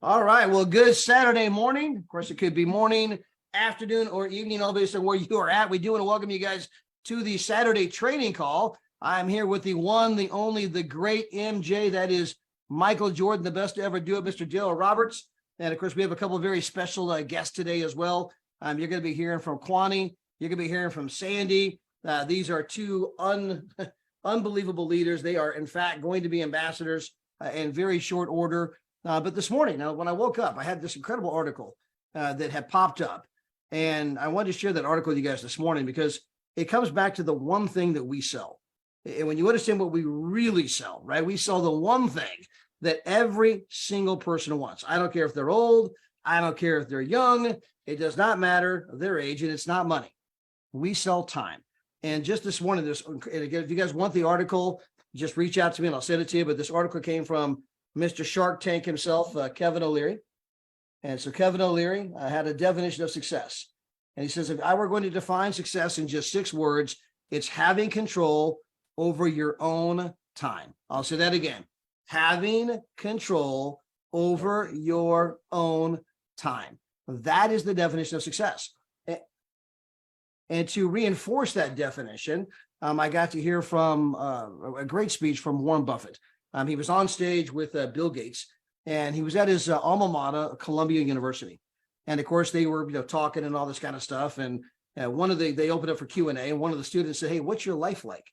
All right. Well, good Saturday morning. Of course, it could be morning, afternoon, or evening, all based on where you are at. We do want to welcome you guys to the Saturday training call. I'm here with the one, the only, the great MJ. That is Michael Jordan, the best to ever do it, Mr. Dale Roberts. And of course, we have a couple of very special guests today as well. You're going to be hearing from Kwani. You're going to be hearing from Sandy. These are two unbelievable leaders. They are, in fact, going to be ambassadors in very short order. But this morning, when I woke up, I had this incredible article that had popped up. And I wanted to share that article with you guys this morning because it comes back to the one thing that we sell. And when you understand what we really sell, right? We sell the one thing that every single person wants. I don't care if they're old. I don't care if they're young. It does not matter their age, and it's not money. We sell time. And just this morning, and again, if you guys want the article, just reach out to me and I'll send it to you. But this article came from Mr. Shark Tank himself, Kevin O'Leary. And so Kevin O'Leary had a definition of success. And he says, if I were going to define success in just 6 words, it's having control over your own time. I'll say that again. Having control over your own time. That is the definition of success. And to reinforce that definition, I got to hear from a great speech from Warren Buffett. He was on stage with Bill Gates, and he was at his alma mater, Columbia University. And of course, they were talking and all this kind of stuff. And they opened up for Q&A, and one of the students said, "Hey, what's your life like?"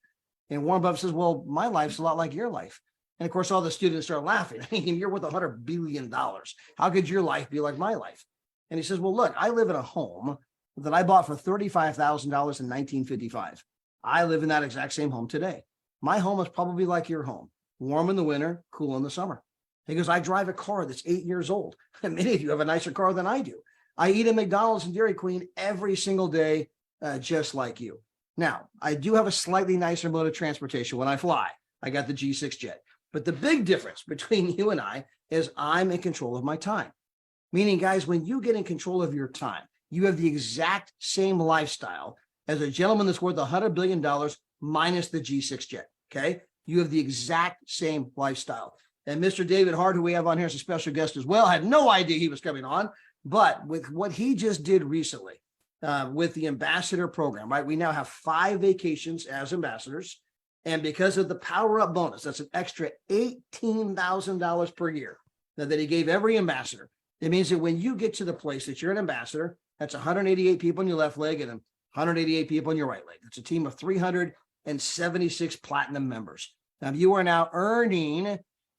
And Warren Buffett says, "Well, my life's a lot like your life." And of course, all the students start laughing. I mean, you're worth $100 billion. How could your life be like my life? And he says, "Well, look, I live in a home that I bought for $35,000 in 1955. I live in that exact same home today. My home is probably like your home. Warm in the winter, cool in the summer." He goes, "I drive a car that's 8 years old. And many of you have a nicer car than I do. I eat at McDonald's and Dairy Queen every single day, just like you. Now, I do have a slightly nicer mode of transportation when I fly. I got the G6 jet. But the big difference between you and I is I'm in control of my time." Meaning, guys, when you get in control of your time, you have the exact same lifestyle as a gentleman that's worth $100 billion minus the G6 jet, okay? You have the exact same lifestyle. And Mr. David Hart, who we have on here as a special guest as well, had no idea he was coming on. But with what he just did recently with the ambassador program, right? We now have 5 vacations as ambassadors. And because of the Power Up bonus, that's an extra $18,000 per year that he gave every ambassador. It means that when you get to the place that you're an ambassador, that's 188 people on your left leg and 188 people on your right leg. It's a team of 376 platinum members. Now, you are now earning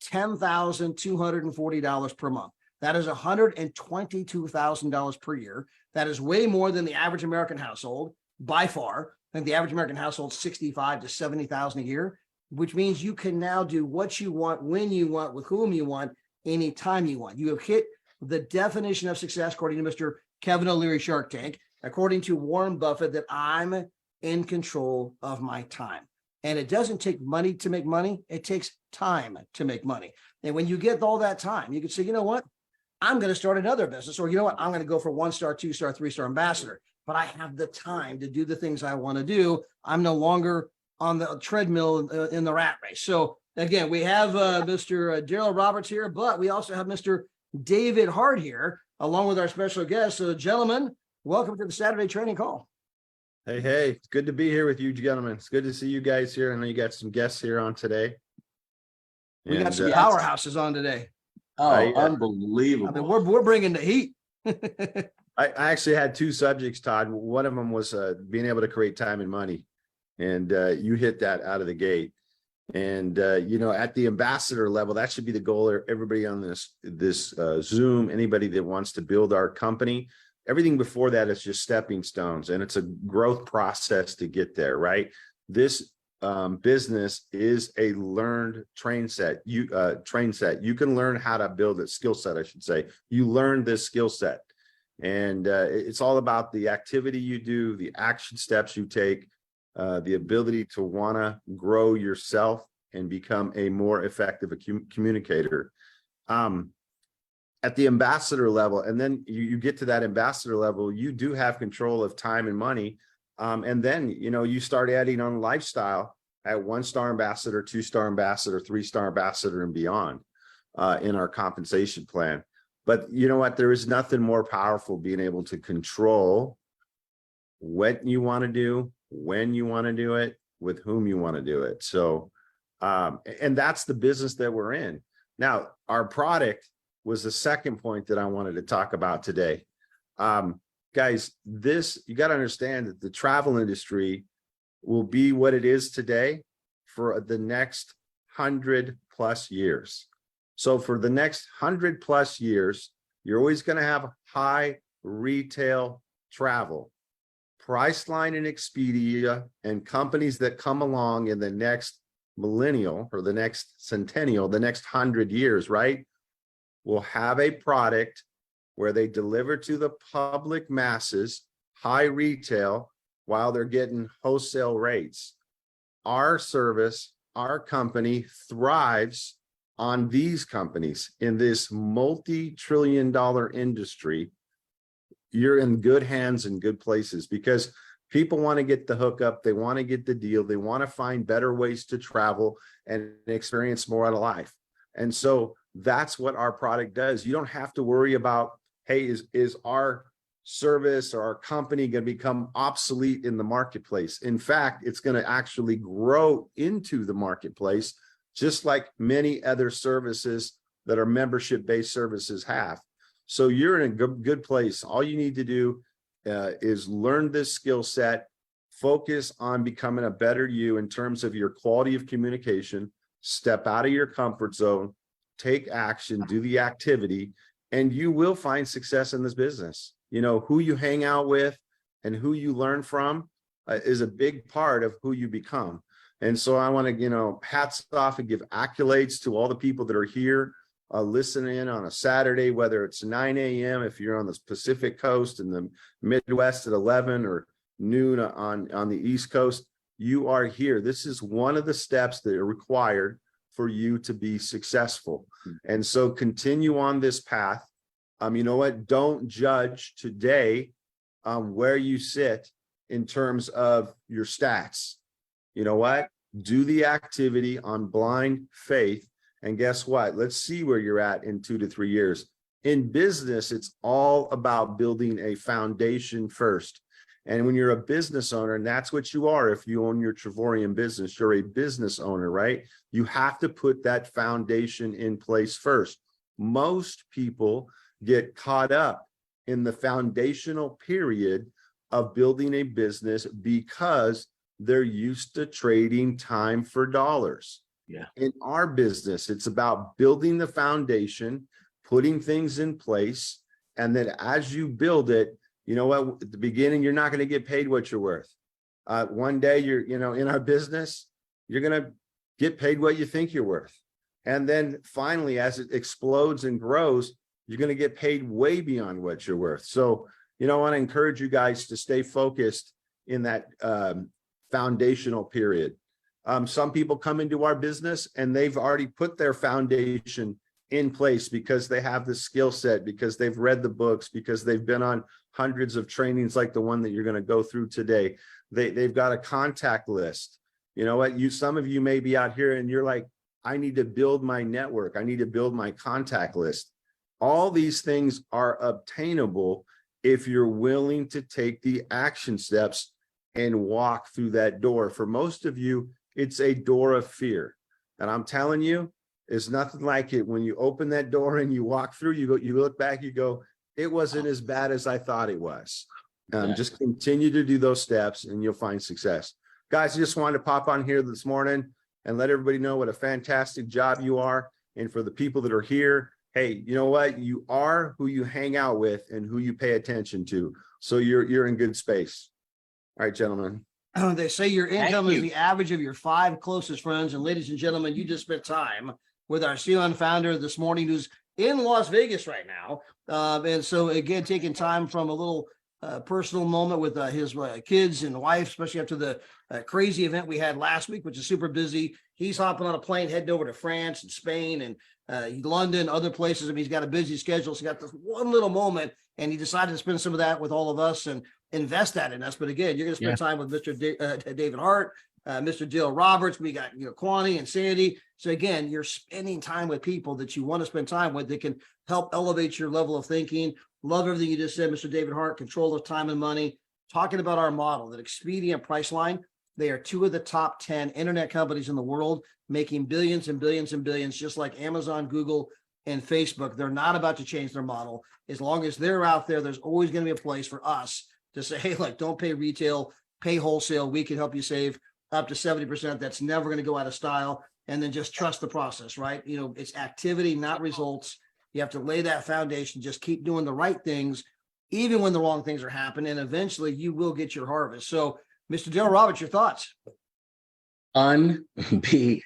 $10,240 per month. That is $122,000 per year. That is way more than the average American household by far. I think the average American household is $65,000 to $70,000 a year, which means you can now do what you want, when you want, with whom you want, anytime you want. You have hit the definition of success, according to Mr. Kevin O'Leary, Shark Tank, according to Warren Buffett, that I'm in control of my time. And it doesn't take money to make money. It takes time to make money. And when you get all that time, you can say, you know what? I'm going to start another business, or you know what? I'm going to go for 1-star, 2-star, 3-star ambassador. But I have the time to do the things I want to do. I'm no longer on the treadmill in the rat race. So again, we have Mr. Daryl Roberts here, but we also have Mr. David Hart here, along with our special guest. So gentlemen, welcome to the Saturday training call. Hey, it's good to be here with you gentlemen. It's good to see you guys here. I know you got some guests here on today. We got some powerhouses on today. Oh, unbelievable. I mean, we're bringing the heat. I actually had 2 subjects, Todd. One of them was being able to create time and money. And you hit that out of the gate. And, at the ambassador level, that should be the goal. Everybody on this Zoom, anybody that wants to build our company, everything before that is just stepping stones. And it's a growth process to get there, right? This business is a learned train set. You can learn how to build a skill set, I should say. You learn this skill set. And it's all about the activity you do, the action steps you take, the ability to want to grow yourself and become a more effective communicator. At the ambassador level, and then you get to that ambassador level, you do have control of time and money. And then, you start adding on lifestyle at 1-star ambassador, 2-star ambassador, 3-star ambassador, and beyond in our compensation plan. But you know what? There is nothing more powerful being able to control what you want to do, when you want to do it, with whom you want to do it. So, and that's the business that we're in. Now, our product was the second point that I wanted to talk about today. Guys, you got to understand that the travel industry will be what it is today for the next 100+ years. So for the next 100+ years, you're always going to have high retail travel. Priceline and Expedia and companies that come along in the next millennial or the next centennial, the next 100 years, right, will have a product where they deliver to the public masses high retail while they're getting wholesale rates. Our service, our company thrives on these companies in this multi-trillion-dollar industry. You're in good hands and good places because people want to get the hookup. They want to get the deal. They want to find better ways to travel and experience more out of life. And so that's what our product does. You don't have to worry about, hey, is our service or our company going to become obsolete in the marketplace? In fact, it's going to actually grow into the marketplace, just like many other services that are membership-based services have. So you're in a good place. All you need to do is learn this skill set, focus on becoming a better you in terms of your quality of communication, step out of your comfort zone, take action, do the activity, and you will find success in this business. You know, who you hang out with and who you learn from is a big part of who you become. And so I want to, hats off and give accolades to all the people that are here listening in on a Saturday, whether it's 9 a.m. if you're on the Pacific Coast and the Midwest at 11 or noon on the East Coast. You are here. This is one of the steps that are required for you to be successful. And so continue on this path. You know what? Don't judge today where you sit in terms of your stats. You know what? Do the activity on blind faith. And guess what? Let's see where you're at in 2 to 3 years. In business, it's all about building a foundation first. And when you're a business owner, and that's what you are, if you own your Travorium business, you're a business owner, right? You have to put that foundation in place first. Most people get caught up in the foundational period of building a business because they're used to trading time for dollars. Yeah. In our business, it's about building the foundation, putting things in place, and then as you build it, you know what, at the beginning, you're not going to get paid what you're worth. One day in our business, you're going to get paid what you think you're worth. And then finally, as it explodes and grows, you're going to get paid way beyond what you're worth. So, I want to encourage you guys to stay focused in that foundational period. Some people come into our business and they've already put their foundation in place because they have the skill set, because they've read the books, because they've been on hundreds of trainings like the one that you're going to go through today. They've got a contact list. You know what? Some of you may be out here and you're like, I need to build my network. I need to build my contact list. All these things are obtainable if you're willing to take the action steps and walk through that door. For most of you, it's a door of fear. And I'm telling you, it's nothing like it. When you open that door and you walk through, you look back, you go, it wasn't as bad as I thought it was. Just continue to do those steps and you'll find success. Guys, I just wanted to pop on here this morning and let everybody know what a fantastic job you are. And for the people that are here, hey, you know what? You are who you hang out with and who you pay attention to. So you're in good space. All right, gentlemen. They say your income is the average of your 5 closest friends. And ladies and gentlemen, you just spent time with our CEO and founder this morning, who's in Las Vegas right now. And so again, taking time from a little personal moment with his kids and wife, especially after the crazy event we had last week, which is super busy. He's hopping on a plane, heading over to France and Spain and London, other places. I mean, he's got a busy schedule. So he got this one little moment and he decided to spend some of that with all of us and invest that in us. But again, you're going to spend time with Mr. David Hart, Mr. Dill Roberts, we got, Kwani and Sandy. So again, you're spending time with people that you want to spend time with that can help elevate your level of thinking. Love everything you just said, Mr. David Hart, control of time and money. Talking about our model, that Expedia and Priceline, they are two of the top 10 internet companies in the world, making billions and billions and billions, just like Amazon, Google, and Facebook. They're not about to change their model. As long as they're out there, there's always going to be a place for us to say, hey, like, don't pay retail, pay wholesale. We can help you save up to 70%. That's never going to go out of style. And then just trust the process, right? It's activity, not results. You have to lay that foundation, just keep doing the right things, even when the wrong things are happening, and eventually you will get your harvest. So, Mr. Dale Roberts, your thoughts? Unbelievable.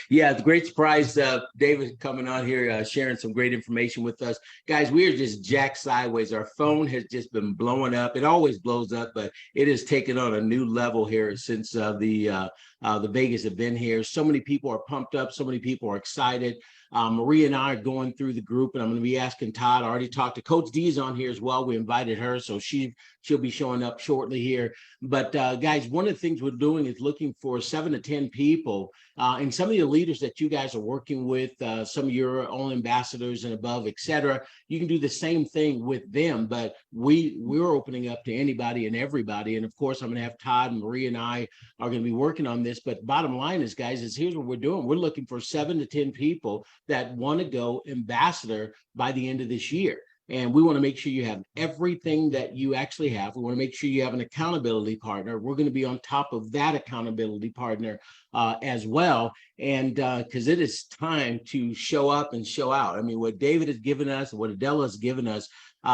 Yeah, it's a great surprise. David coming on here, sharing some great information with us. Guys, we are just jacked sideways. Our phone has just been blowing up. It always blows up, but it has taken on a new level here since the Vegas have been here. So many people are pumped up. So many people are excited. Maria and I are going through the group, and I'm going to be asking Todd. I already talked to Coach D's on here as well. We invited her, so she'll be showing up shortly here. But guys, one of the things we're doing is looking for 7 to 10 people, and some of the leaders that you guys are working with, some of your own ambassadors and above, et cetera. You can do the same thing with them, but we're opening up to anybody and everybody. And of course, I'm going to have Todd and Maria and I are going to be working on this. But bottom line is, guys, here's what we're doing. We're looking for 7 to 10 people that want to go ambassador by the end of this year. And we want to make sure you have everything that you actually have. We want to make sure you have an accountability partner. We're going to be on top of that accountability partner as well. And because it is time to show up and show out. I mean, what David has given us, what Adela has given us,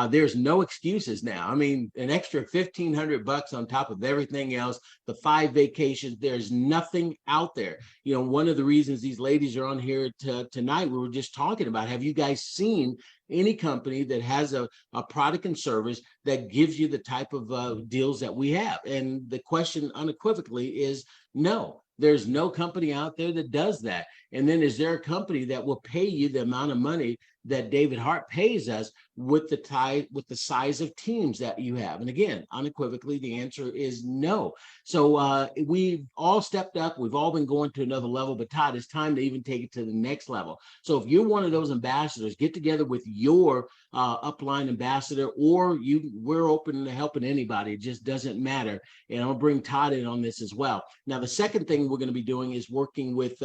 there's no excuses now. I mean, an extra $1,500 on top of everything else, the 5 vacations, there's nothing out there. One of the reasons these ladies are on here tonight, we were just talking about, have you guys seen any company that has a product and service that gives you the type of deals that we have? And the question unequivocally is no. There's no company out there that does that. And then is there a company that will pay you the amount of money that David Hart pays us with the size of teams that you have? And again, unequivocally, the answer is no. So we've all stepped up. We've all been going to another level, but Todd, it's time to even take it to the next level. So if you're one of those ambassadors, get together with your upline ambassador, or we're open to helping anybody. It just doesn't matter. And I'll bring Todd in on this as well. Now, the second thing we're going to be doing is working with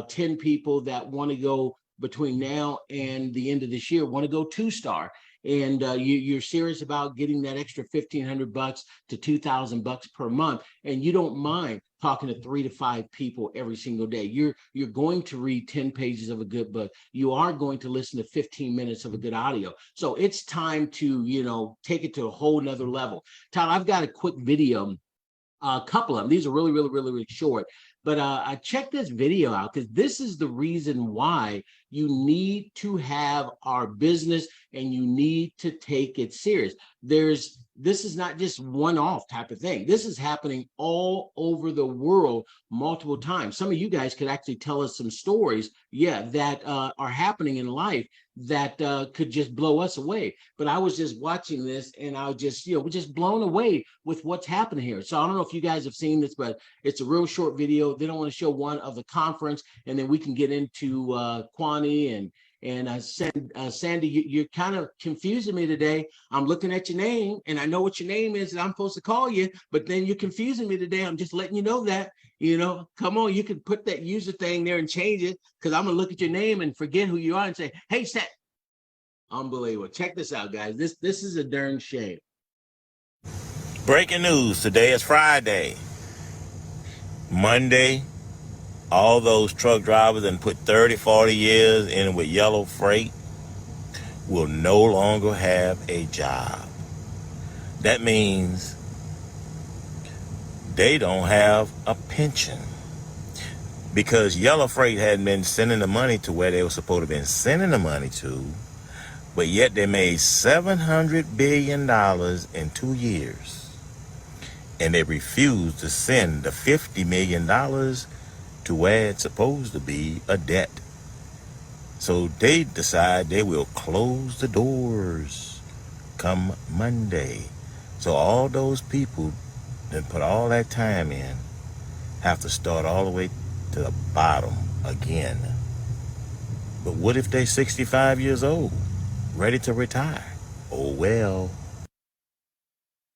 10 people that want to go between now and the end of this year, want to go 2-star. And you're serious about getting that extra $1,500 to $2,000 per month, and you don't mind talking to 3 to 5 people every single day. You're going to read 10 pages of a good book. You are going to listen to 15 minutes of a good audio. So it's time to, take it to a whole nother level. Todd, I've got a quick video, a couple of them. These are really, really, really, really short. But I checked this video out because this is the reason why you need to have our business and you need to take it serious. This is not just one-off type of thing. This is happening all over the world multiple times. Some of you guys could actually tell us some stories, that are happening in life that could just blow us away. But I was just watching this and I was just, we're just blown away with what's happening here. So I don't know if you guys have seen this, but it's a real short video. They don't want to show one of the conference, and then we can get into Kwani and Sandy, you're kind of confusing me today. I'm looking at your name, and I know what your name is, and I'm supposed to call you, but then you're confusing me today. I'm just letting you know that, come on, you can put that user thing there and change it, because I'm going to look at your name and forget who you are and say, hey, Seth. Unbelievable. Check this out, guys. This is a darn shame. Breaking news. Today is Friday. Monday, all those truck drivers that put 30, 40 years in with yellow freight will no longer have a job. That means they don't have a pension, because yellow freight hadn't been sending the money to where they were supposed to have been sending the money to, but yet they made $700 billion in 2 years, and they refused to send the $50 million to where it's supposed to be, a debt. So they decide they will close the doors come Monday. So all those people that put all that time in have to start all the way to the bottom again. But what if they're 65 years old, ready to retire? Oh, well.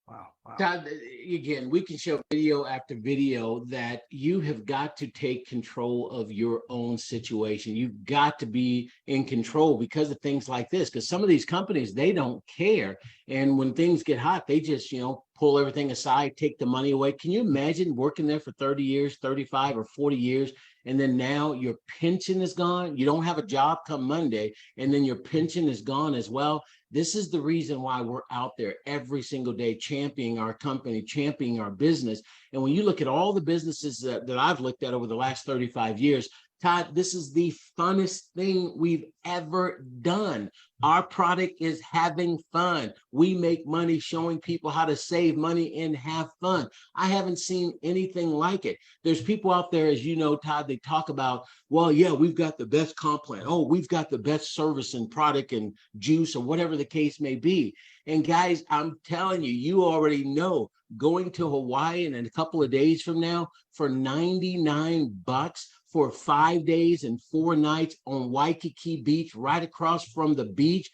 Wow. Wow. Todd, again, we can show video after video that you have got to take control of your own situation. You've got to be in control because of things like this, because some of these companies, they don't care. And when things get hot, they just, pull everything aside, take the money away. Can you imagine working there for 30 years, 35 or 40 years, and then now your pension is gone? You don't have a job come Monday, and then your pension is gone as well. This is the reason why we're out there every single day championing our company, championing our business. And when you look at all the businesses that I've looked at over the last 35 years, Todd, this is the funnest thing we've ever done. Our product is having fun. We make money showing people how to save money and have fun. I haven't seen anything like it. There's people out there, as you know, Todd, they talk about, well, yeah, we've got the best comp plan. Oh, we've got the best service and product and juice or whatever the case may be. And guys, I'm telling you, you already know, going to Hawaii in a couple of days from now for $99 for 5 days and 4 nights on Waikiki Beach, right across from the beach.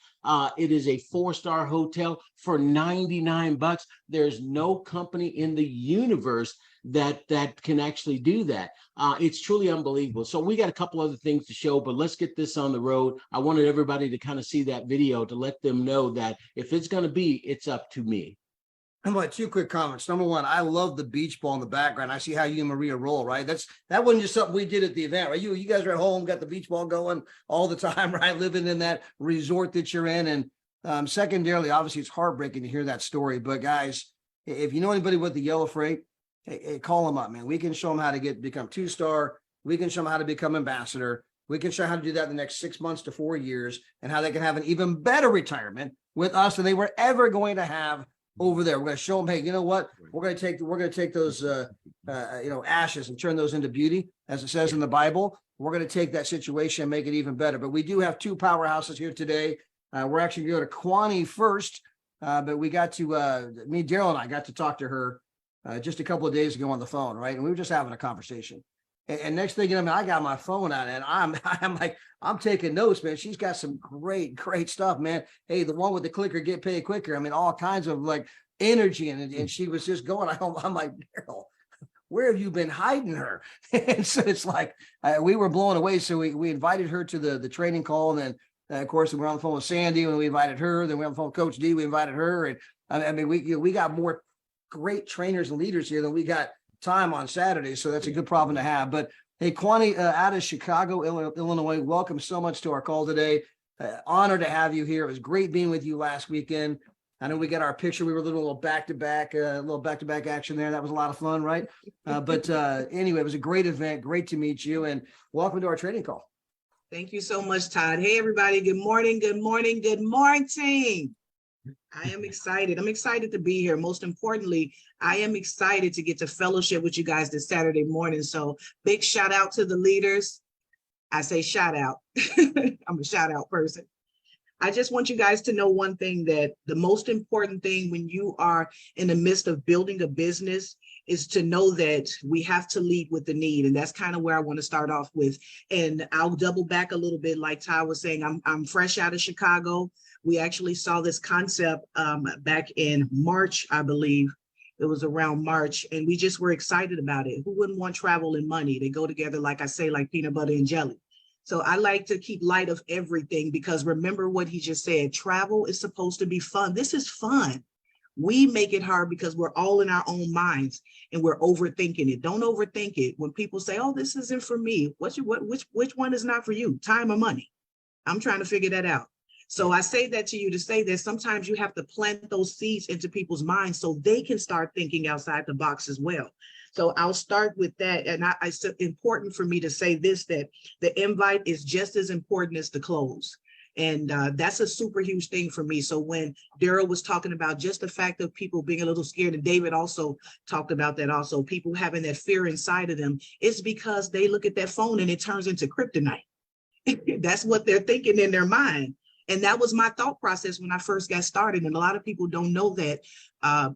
It is a 4-star hotel for $99. There's no company in the universe that can actually do that. It's truly unbelievable. So we got a couple other things to show, but let's get this on the road. I wanted everybody to kind of see that video to let them know that if it's going to be, it's up to me. I'm like 2 quick comments. Number one, I love the beach ball in the background. I see how you and Maria roll, right? That wasn't just something we did at the event, right? You guys are at home, got the beach ball going all the time, right? Living in that resort that you're in. And secondarily, obviously, it's heartbreaking to hear that story. But guys, if you know anybody with the Yellow Freight, hey, call them up, man. We can show them how to become 2-star. We can show them how to become ambassador. We can show how to do that in the next 6 months to 4 years, and how they can have an even better retirement with us than they were ever going to have over there. We're going to show them, hey, you know what? We're going to take those, ashes and turn those into beauty, as it says in the Bible. We're going to take that situation and make it even better. But we do have 2 powerhouses here today. We're actually going to go to Kwani first, but we got to, Daryl and I got to talk to her just a couple of days ago on the phone, right? And we were just having a conversation. And next thing you know, I got my phone out and I'm taking notes, man. She's got some great stuff, man. Hey, the one with the clicker, get paid quicker. I mean, all kinds of like energy. And she was just going, I'm like, Daryl, where have you been hiding her? And so it's like, we were blown away. So we invited her to the training call. And then of course, we were on the phone with Sandy when we invited her. Then we were on the phone with Coach D, we invited her. And I mean, we got more great trainers and leaders here than we got time on Saturday, so that's a good problem to have. But hey, Kwani, out of Chicago, Illinois, welcome so much to our call today. Honored to have you here. It was great being with you last weekend. I know we got our picture. We were a little back-to-back action there. That was a lot of fun, right? But anyway, it was a great event. Great to meet you, and welcome to our training call. Thank you so much, Todd. Hey, everybody. Good morning. Good morning. Good morning. I am excited. I'm excited to be here. Most importantly, I am excited to get to fellowship with you guys this Saturday morning. So big shout out to the leaders. I say shout out. I'm a shout out person. I just want you guys to know one thing, that the most important thing when you are in the midst of building a business is to know that we have to lead with the need. And that's kind of where I want to start off with. And I'll double back a little bit. Like Ty was saying, I'm fresh out of Chicago. We actually saw this concept back in March, I believe. It was around March, and we just were excited about it. Who wouldn't want travel and money? They go together, like I say, like peanut butter and jelly. So I like to keep light of everything, because remember what he just said, travel is supposed to be fun. This is fun. We make it hard because we're all in our own minds and we're overthinking it. Don't overthink it. When people say, oh, this isn't for me, which one is not for you? Time or money? I'm trying to figure that out. So I say that to you to say that sometimes you have to plant those seeds into people's minds so they can start thinking outside the box as well. So I'll start with that. And it's important for me to say this, that the invite is just as important as the close. And that's a super huge thing for me. So when Daryl was talking about just the fact of people being a little scared, and David also talked about that also, people having that fear inside of them, it's because they look at that phone and it turns into kryptonite. That's what they're thinking in their mind. And that was my thought process when I first got started. And a lot of people don't know that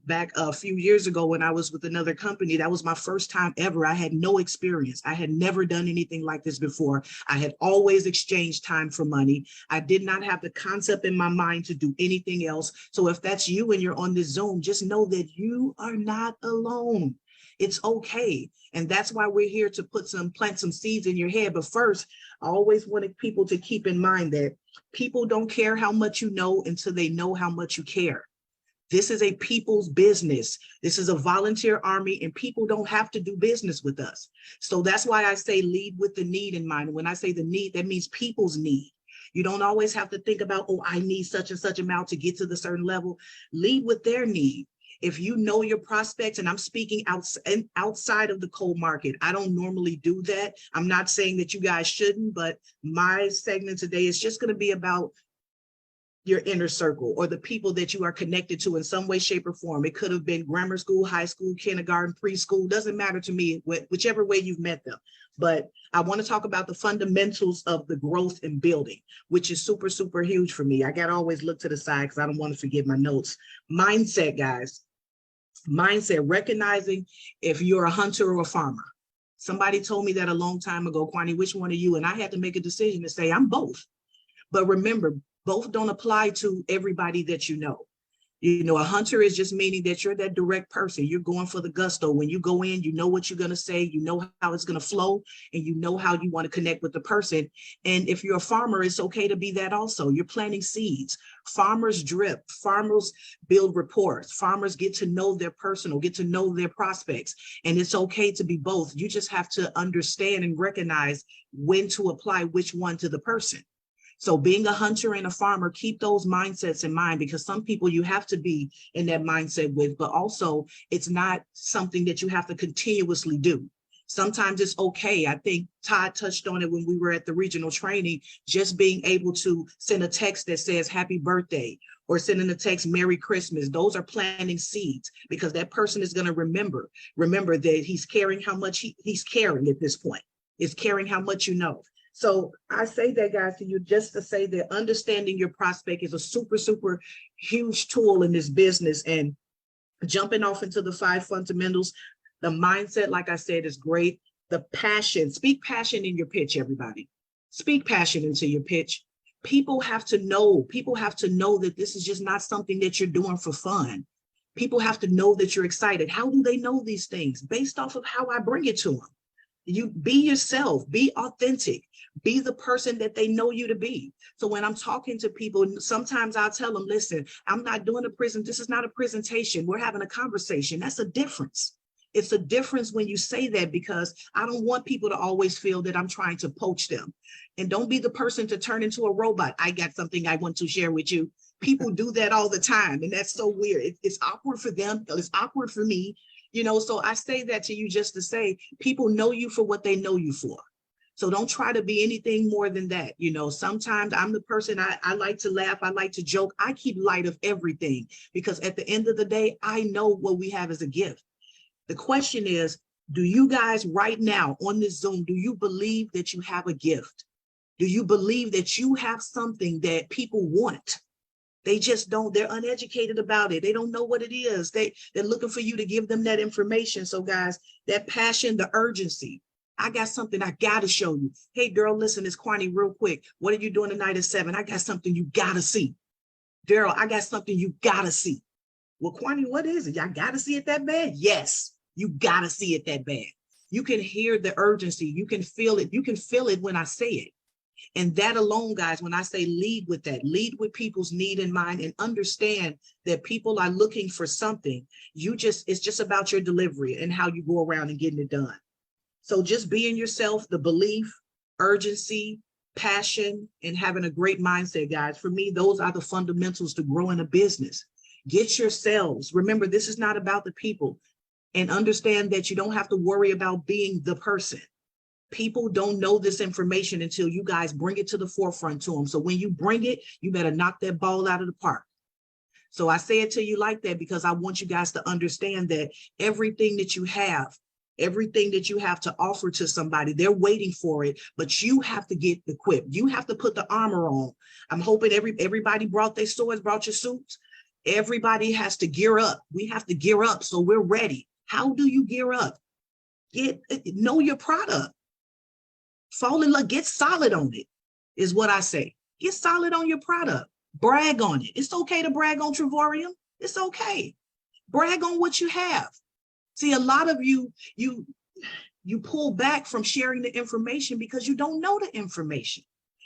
back a few years ago when I was with another company, that was my first time ever. I had no experience. I had never done anything like this before. I had always exchanged time for money. I did not have the concept in my mind to do anything else. So if that's you and you're on this Zoom, just know that you are not alone. It's okay. And that's why we're here to plant some seeds in your head. But first, I always wanted people to keep in mind that people don't care how much you know until they know how much you care. This is a people's business. This is a volunteer army, and people don't have to do business with us. So that's why I say lead with the need in mind. And when I say the need, that means people's need. You don't always have to think about, oh, I need such and such amount to get to the certain level. Lead with their need. If you know your prospects, and I'm speaking outside of the cold market, I don't normally do that. I'm not saying that you guys shouldn't, but my segment today is just going to be about your inner circle or the people that you are connected to in some way, shape, or form. It could have been grammar school, high school, kindergarten, preschool, doesn't matter to me, whichever way you've met them. But I want to talk about the fundamentals of the growth and building, which is super, super huge for me. I got to always look to the side because I don't want to forget my notes. Mindset, guys. Mindset, recognizing if you're a hunter or a farmer. Somebody told me that a long time ago, Kwani, which one are you? And I had to make a decision to say, I'm both. But remember, both don't apply to everybody that you know. You know, a hunter is just meaning that you're that direct person. You're going for the gusto. When you go in, you know what you're going to say, you know how it's going to flow, and you know how you want to connect with the person. And if you're a farmer, it's okay to be that also. You're planting seeds. Farmers drip. Farmers build rapport. Farmers get to know their personal, get to know their prospects. And it's okay to be both. You just have to understand and recognize when to apply which one to the person. So being a hunter and a farmer, keep those mindsets in mind, because some people you have to be in that mindset with, but also it's not something that you have to continuously do. Sometimes it's okay. I think Todd touched on it when we were at the regional training, just being able to send a text that says happy birthday or sending a text Merry Christmas. Those are planting seeds, because that person is going to remember that he's caring how much he's caring at this point. It's caring how much you know. So I say that, guys, to you just to say that understanding your prospect is a super, super huge tool in this business. And jumping off into the 5 fundamentals, the mindset, like I said, is great. The passion, speak passion in your pitch, everybody. Speak passion into your pitch. People have to know that this is just not something that you're doing for fun. People have to know that you're excited. How do they know these things? Based off of how I bring it to them. You be yourself, be authentic, be the person that they know you to be. So when I'm talking to people, sometimes I'll tell them, listen, I'm not doing this is not a presentation. We're having a conversation. That's a difference. It's a difference when you say that, because I don't want people to always feel that I'm trying to poach them. And don't be the person to turn into a robot. I got something I want to share with you. People do that all the time. And that's so weird. It's awkward for them. It's awkward for me. You know, so I say that to you just to say, people know you for what they know you for. So don't try to be anything more than that. You know, sometimes I'm the person, I like to laugh. I like to joke. I keep light of everything, because at the end of the day, I know what we have as a gift. The question is, do you guys right now on this Zoom, do you believe that you have a gift? Do you believe that you have something that people want? They just don't, they're uneducated about it. They don't know what it is. They're looking for you to give them that information. So guys, that passion, the urgency. I got something I got to show you. Hey girl, listen, it's Kwani real quick. What are you doing tonight at 7? I got something you got to see. Daryl, I got something you got to see. Well, Kwani, what is it? Y'all got to see it that bad? Yes, you got to see it that bad. You can hear the urgency. You can feel it. You can feel it when I say it. And that alone, guys, when I say lead with that, lead with people's need in mind, and understand that people are looking for something. It's just about your delivery and how you go around and getting it done. So just being yourself, the belief, urgency, passion, and having a great mindset, guys. For me, those are the fundamentals to growing a business. Get yourselves. Remember, this is not about the people. And understand that you don't have to worry about being the person. People don't know this information until you guys bring it to the forefront to them. So when you bring it, you better knock that ball out of the park. So I say it to you like that because I want you guys to understand that everything that you have Everything that you have to offer to somebody, they're waiting for it, but you have to get equipped. You have to put the armor on. I'm hoping everybody brought their swords, brought your suits. Everybody has to gear up. We have to gear up so we're ready. How do you gear up? Know your product. Fall in love, get solid on it, is what I say. Get solid on your product. Brag on it. It's okay to brag on Travorium. It's okay. Brag on what you have. See, a lot of you pull back from sharing the information because you don't know the information.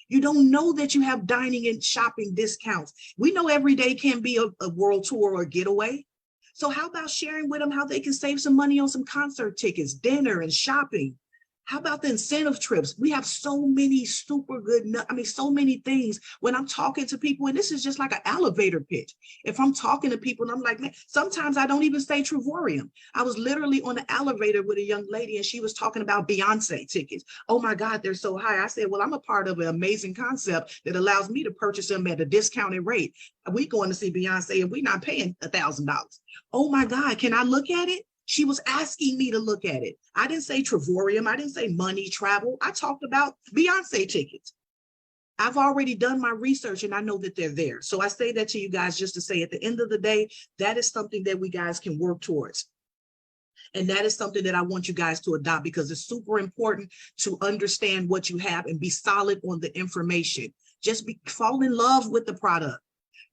You don't know that you have dining and shopping discounts. We know every day can be a world tour or a getaway. So how about sharing with them how they can save some money on some concert tickets, dinner and shopping? How about the incentive trips? We have so many super good, so many things when I'm talking to people, and this is just like an elevator pitch. If I'm talking to people and I'm like, man, sometimes I don't even say Travorium. I was literally on the elevator with a young lady and she was talking about Beyonce tickets. Oh my God, they're so high. I said, well, I'm a part of an amazing concept that allows me to purchase them at a discounted rate. We going to see Beyonce and we're not paying $1,000. Oh my God, can I look at it? She was asking me to look at it. I didn't say Travorium. I didn't say money, travel. I talked about Beyonce tickets. I've already done my research and I know that they're there. So I say that to you guys just to say at the end of the day, that is something that we guys can work towards. And that is something that I want you guys to adopt because it's super important to understand what you have and be solid on the information. Just fall in love with the product.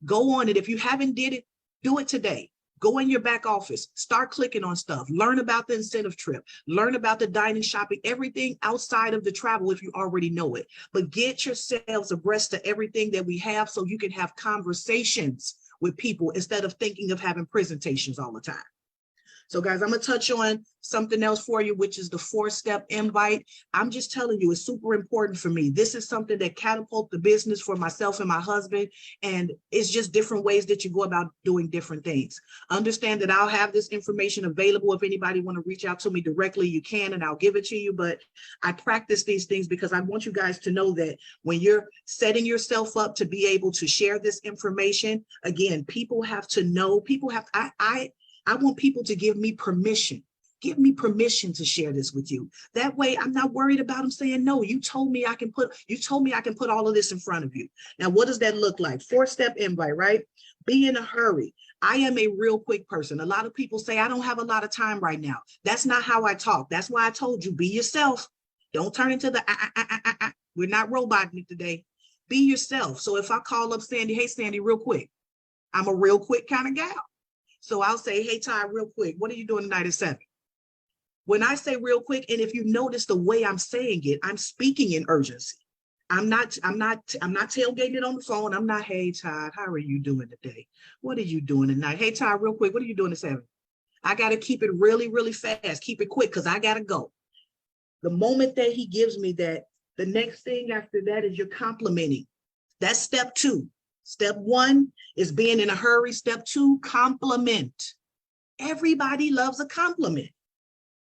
Go on it. If you haven't did it, do it today. Go in your back office, start clicking on stuff, learn about the incentive trip, learn about the dining, shopping, everything outside of the travel if you already know it. But get yourselves abreast to everything that we have so you can have conversations with people instead of thinking of having presentations all the time. So guys, I'm gonna touch on something else for you, which is the 4-step invite. I'm just telling you, it's super important for me. This is something that catapults the business for myself and my husband. And it's just different ways that you go about doing different things. Understand that I'll have this information available. If anybody want to reach out to me directly, you can, and I'll give it to you. But I practice these things because I want you guys to know that when you're setting yourself up to be able to share this information, again, people have to know, I want people to give me permission. Give me permission to share this with you. That way I'm not worried about them saying, no, you told me I can put all of this in front of you. Now, what does that look like? 4-step invite, right? Be in a hurry. I am a real quick person. A lot of people say, I don't have a lot of time right now. That's not how I talk. That's why I told you, be yourself. Don't turn into the, We're not roboting today. Be yourself. So if I call up Sandy, hey, Sandy, real quick. I'm a real quick kind of gal. So I'll say, hey, Ty, real quick, what are you doing tonight at 7? When I say real quick, and if you notice the way I'm saying it, I'm speaking in urgency. I'm not tailgating it on the phone. I'm not, hey, Todd, how are you doing today? What are you doing tonight? Hey, Todd, real quick, what are you doing at 7? I got to keep it really, really fast. Keep it quick because I got to go. The moment that he gives me that, the next thing after that is you're complimenting. That's step 2. Step 1 is being in a hurry. Step 2, compliment. Everybody loves a compliment.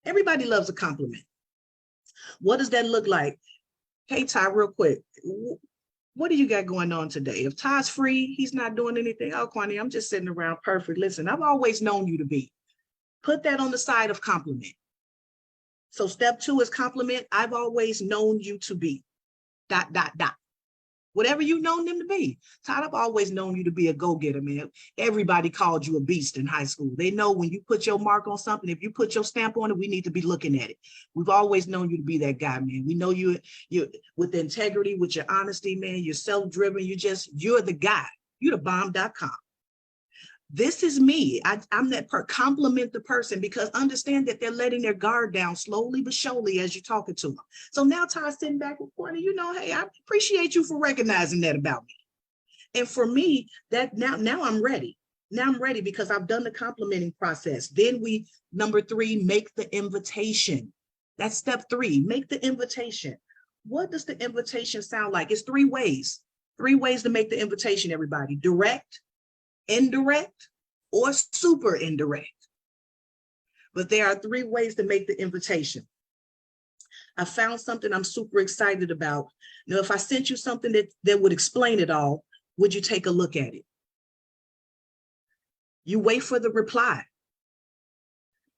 Everybody loves a compliment. What does that look like? Hey, Ty, real quick, what do you got going on today? If Ty's free, he's not doing anything. Oh, Kwani, I'm just sitting around. Perfect. Listen, I've always known you to be. Put that on the side of compliment. So step 2 is compliment. I've always known you to be. ... Whatever you've known them to be. Todd, I've always known you to be a go-getter, man. Everybody called you a beast in high school. They know when you put your mark on something, if you put your stamp on it, we need to be looking at it. We've always known you to be that guy, man. We know you with integrity, with your honesty, man. You're self-driven. You're the guy. You're the bomb.com. This is me. I'm that compliment the person because understand that they're letting their guard down slowly but surely as you're talking to them. So now Todd's sitting back with Courtney, hey, I appreciate you for recognizing that about me. And for me, that now I'm ready. Now I'm ready because I've done the complimenting process. Then number 3, make the invitation. That's step 3, make the invitation. What does the invitation sound like? It's 3 ways. 3 ways to make the invitation, everybody. Direct, indirect, or super indirect. But there are 3 ways to make the invitation. I found something I'm super excited about. Now, if I sent you something that would explain it all, would you take a look at it? You wait for the reply.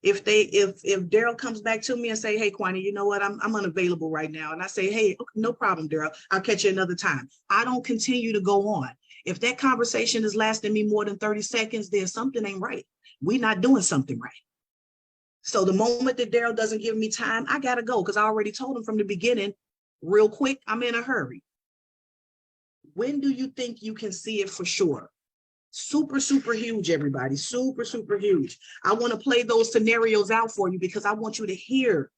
If Daryl comes back to me and say, hey, Kwani, you know what? I'm unavailable right now. And I say, hey, no problem, Daryl. I'll catch you another time. I don't continue to go on. If that conversation is lasting me more than 30 seconds, then something ain't right. We're not doing something right. So the moment that Daryl doesn't give me time, I got to go because I already told him from the beginning, real quick, I'm in a hurry. When do you think you can see it for sure? Super, super huge, everybody. Super, super huge. I want to play those scenarios out for you because I want you to hear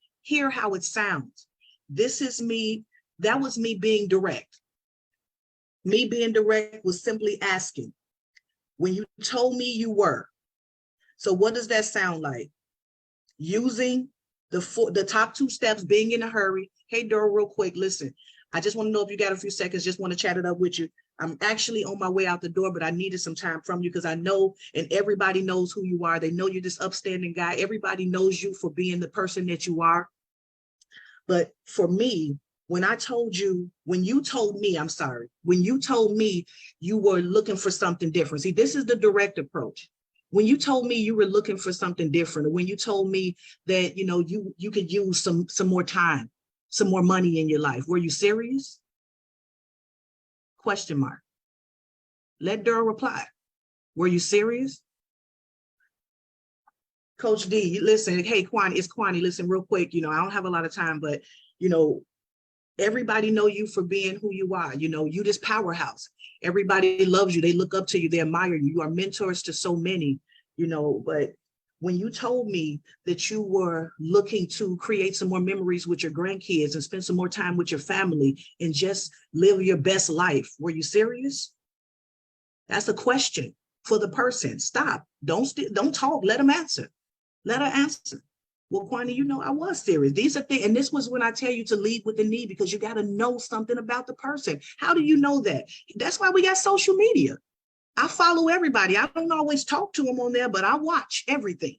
how it sounds. This is me. That was me being direct. Me being direct was simply asking, when you told me you were. So what does that sound like? Using the top two steps, being in a hurry. Hey, Daryl, real quick, listen, I just want to know if you got a few seconds, just want to chat it up with you. I'm actually on my way out the door, but I needed some time from you because I know, and everybody knows who you are. They know you're this upstanding guy. Everybody knows you for being the person that you are. But for me, when you told me you were looking for something different. See, this is the direct approach. When you told me you were looking for something different, or when you told me that, you could use some more time, some more money in your life, were you serious? Question mark. Let Daryl reply. Were you serious? Coach D, listen, hey, Kwani, it's Kwani. Listen, real quick, I don't have a lot of time, but, everybody know you for being who you are. You this powerhouse. Everybody loves you. They look up to you. They admire you. You are mentors to so many, but when you told me that you were looking to create some more memories with your grandkids and spend some more time with your family and just live your best life, were you serious? That's a question for the person. Stop. Don't talk. Let them answer. Let her answer. Well, Kwani, I was serious. These are things, and this was when I tell you to lead with the need, because you got to know something about the person. How do you know that? That's why we got social media. I follow everybody. I don't always talk to them on there, but I watch everything.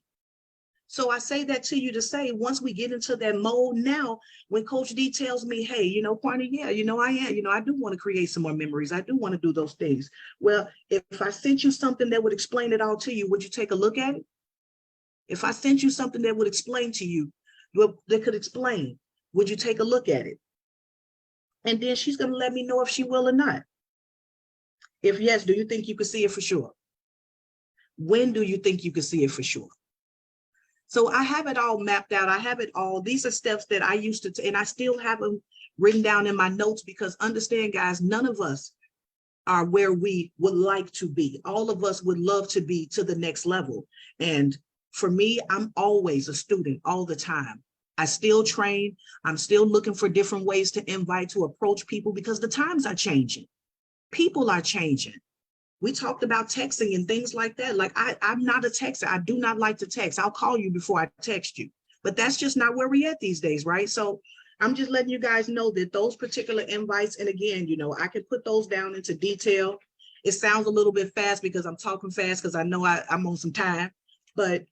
So I say that to you to say, once we get into that mode now, when Coach D tells me, hey, Kwani, yeah, I am, I do want to create some more memories. I do want to do those things. Well, if I sent you something that would explain it all to you, would you take a look at it? If I sent you something that would explain to you, that could explain, would you take a look at it? And then she's going to let me know if she will or not. If yes, do you think you could see it for sure? When do you think you could see it for sure? So I have it all mapped out. I have it all. These are steps that I used to, and I still have them written down in my notes, because understand, guys, none of us are where we would like to be. All of us would love to be to the next level. And for me, I'm always a student all the time. I still train. I'm still looking for different ways to invite, to approach people, because the times are changing. People are changing. We talked about texting and things like that. Like I'm not a texter. I do not like to text. I'll call you before I text you. But that's just not where we're at these days, right? So I'm just letting you guys know that those particular invites, and again, I can put those down into detail. It sounds a little bit fast because I'm talking fast, because I know I'm on some time. But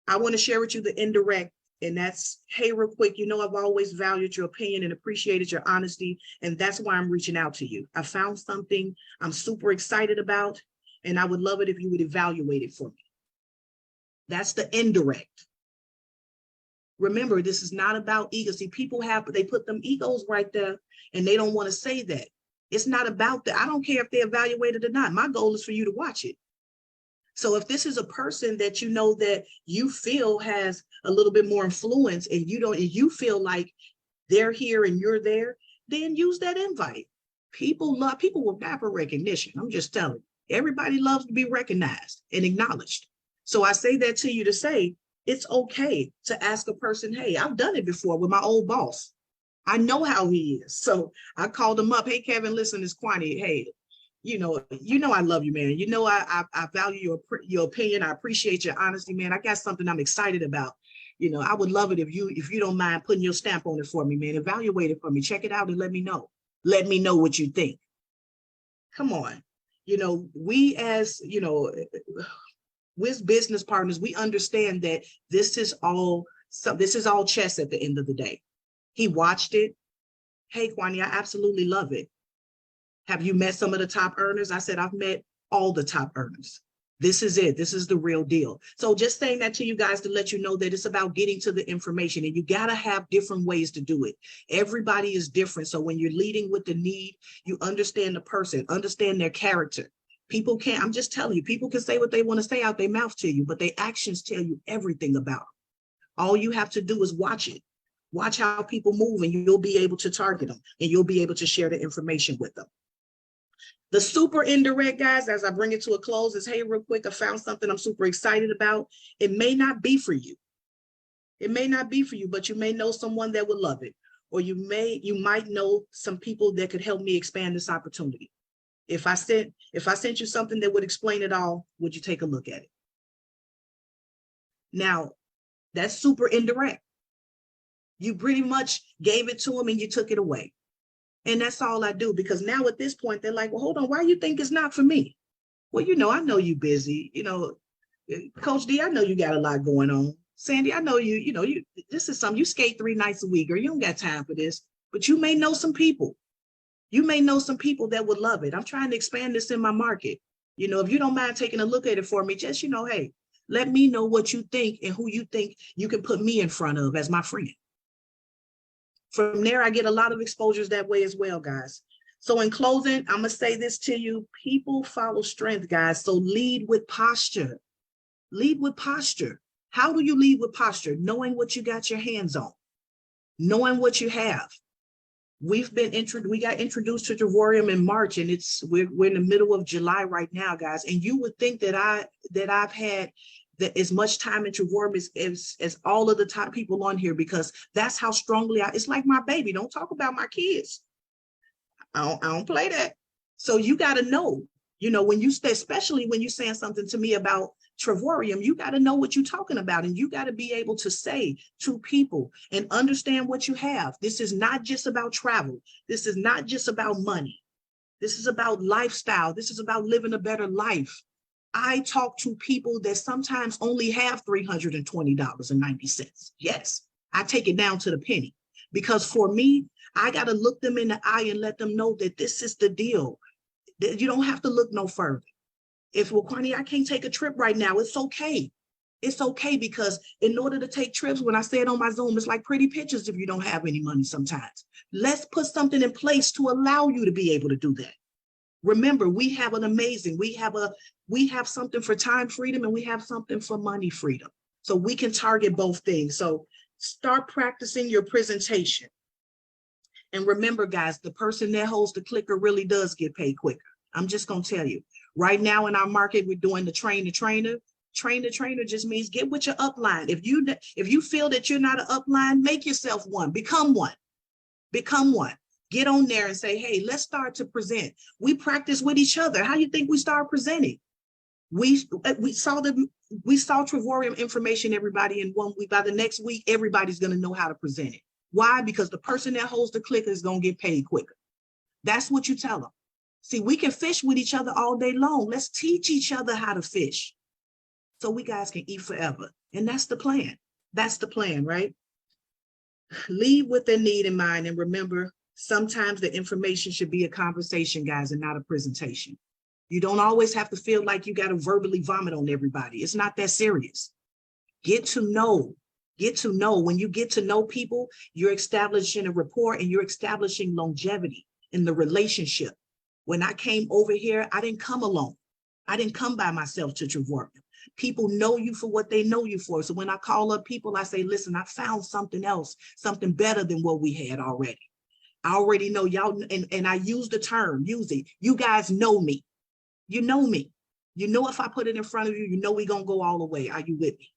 I want to share with you the indirect, and that's, hey, real quick, I've always valued your opinion and appreciated your honesty, and that's why I'm reaching out to you. I found something I'm super excited about, and I would love it if you would evaluate it for me. That's the indirect. Remember, this is not about ego. See, people they put them egos right there, and they don't want to say that. It's not about that. I don't care if they evaluate it or not. My goal is for you to watch it. So if this is a person that that you feel has a little bit more influence, and you feel like they're here and you're there, then use that invite. People will die for recognition. I'm just telling you, everybody loves to be recognized and acknowledged. So I say that to you to say, it's okay to ask a person, hey, I've done it before with my old boss. I know how he is. So I called him up. Hey, Kevin, listen, it's Kwani. Hey, I love you, man. I value your opinion. I appreciate your honesty, man. I got something I'm excited about. I would love it if you don't mind putting your stamp on it for me, man. Evaluate it for me. Check it out and let me know. Let me know what you think. Come on. We as business partners, we understand that this is all chess at the end of the day. He watched it. Hey, Kwani, I absolutely love it. Have you met some of the top earners? I said, I've met all the top earners. This is it. This is the real deal. So just saying that to you guys to let you know that it's about getting to the information, and you got to have different ways to do it. Everybody is different. So when you're leading with the need, you understand the person, understand their character. People can't, I'm just telling you, people can say what they want to say out their mouth to you, but their actions tell you everything about them. All you have to do is watch it. Watch how people move, and you'll be able to target them, and you'll be able to share the information with them. The super indirect, guys, as I bring it to a close, is, hey, real quick, I found something I'm super excited about. It may not be for you. It may not be for you, but you may know someone that would love it. Or you might know some people that could help me expand this opportunity. If I sent you something that would explain it all, would you take a look at it? Now, that's super indirect. You pretty much gave it to them and you took it away. And that's all I do, because now at this point, they're like, well, hold on, why you think it's not for me? Well, I know you busy. Coach D, I know you got a lot going on. Sandy, I know you this is something, you skate 3 nights a week, or you don't got time for this, but you may know some people. You may know some people that would love it. I'm trying to expand this in my market. If you don't mind taking a look at it for me, just, hey, let me know what you think and who you think you can put me in front of as my friend. From there, I get a lot of exposures that way as well, guys. So in closing, I'm going to say this to you. People follow strength, guys. So lead with posture. Lead with posture. How do you lead with posture? Knowing what you got your hands on. Knowing what you have. We got introduced to Travorium in March, and we're in the middle of July right now, guys. And you would think that I've had as much time in Travorium as all of the top people on here, because that's how strongly it's like my baby. Don't talk about my kids. I don't play that. So you got to know, especially when you're saying something to me about Travorium, you got to know what you're talking about, and you got to be able to say to people and understand what you have. This is not just about travel. This is not just about money. This is about lifestyle. This is about living a better life. I talk to people that sometimes only have $320.90. Yes, I take it down to the penny, because for me, I got to look them in the eye and let them know that this is the deal. That you don't have to look no further. If, well, Kwani, I can't take a trip right now, it's okay. It's okay, because in order to take trips, when I say it on my Zoom, it's like pretty pictures if you don't have any money sometimes. Let's put something in place to allow you to be able to do that. Remember, we have something for time freedom, and we have something for money freedom. So we can target both things. So start practicing your presentation. And remember, guys, the person that holds the clicker really does get paid quicker. I'm just going to tell you. Right now in our market, we're doing the train the trainer. Train the trainer just means get with your upline. If you feel that you're not an upline, make yourself one. Become one. Become one. Get on there and say, hey, let's start to present. We practice with each other. How do you think we start presenting? We saw Travorium information, everybody, in 1 week. By the next week, everybody's going to know how to present it. Why? Because the person that holds the clicker is going to get paid quicker. That's what you tell them. See, we can fish with each other all day long. Let's teach each other how to fish so we guys can eat forever. And that's the plan. That's the plan, right? Lead with their need in mind. And remember, sometimes the information should be a conversation, guys, and not a presentation. You don't always have to feel like you got to verbally vomit on everybody. It's not that serious. Get to know. Get to know. When you get to know people, you're establishing a rapport and you're establishing longevity in the relationship. When I came over here, I didn't come alone. I didn't come by myself to Travorium. People know you for what they know you for. So when I call up people, I say, listen, I found something else, something better than what we had already. I already know y'all, and I use the term, you guys know me. You know me. You know, if I put it in front of you, you know we're going to go all the way. Are you with me?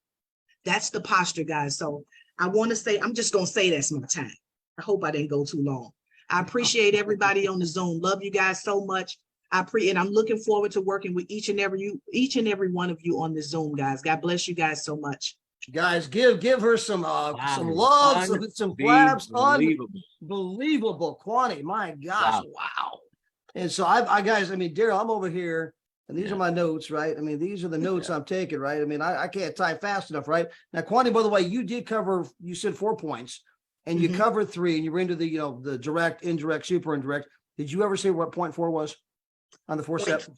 That's the posture, guys. So I want to say, I'm just going to say that's my time. I hope I didn't go too long. I appreciate everybody on the Zoom. Love you guys so much. And I'm looking forward to working with each and every one of you on the Zoom, guys. God bless you guys so much. Guys, give her some love, some claps. Unbelievable, Kwani. My gosh, wow. And so I guys, I mean, Daryl, I'm over here, and these are my notes, right? I mean, these are the notes I'm taking, right? I mean, I can't type fast enough, right? Now, Kwani, by the way, you did cover, you said 4 points, and you covered 3, and you were into the, the direct, indirect, super indirect. Did you ever say what point 4 was on the 4 steps?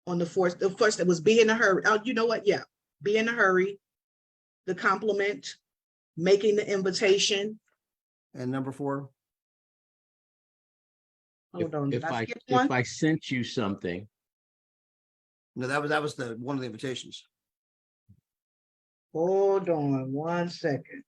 on the first that was be in a hurry. Oh, you know what? Yeah. Be in a hurry. The compliment, making the invitation. And number 4. Hold on. Did If I I skip one? if I sent you something, No, that was the one of the invitations. Hold on 1 second.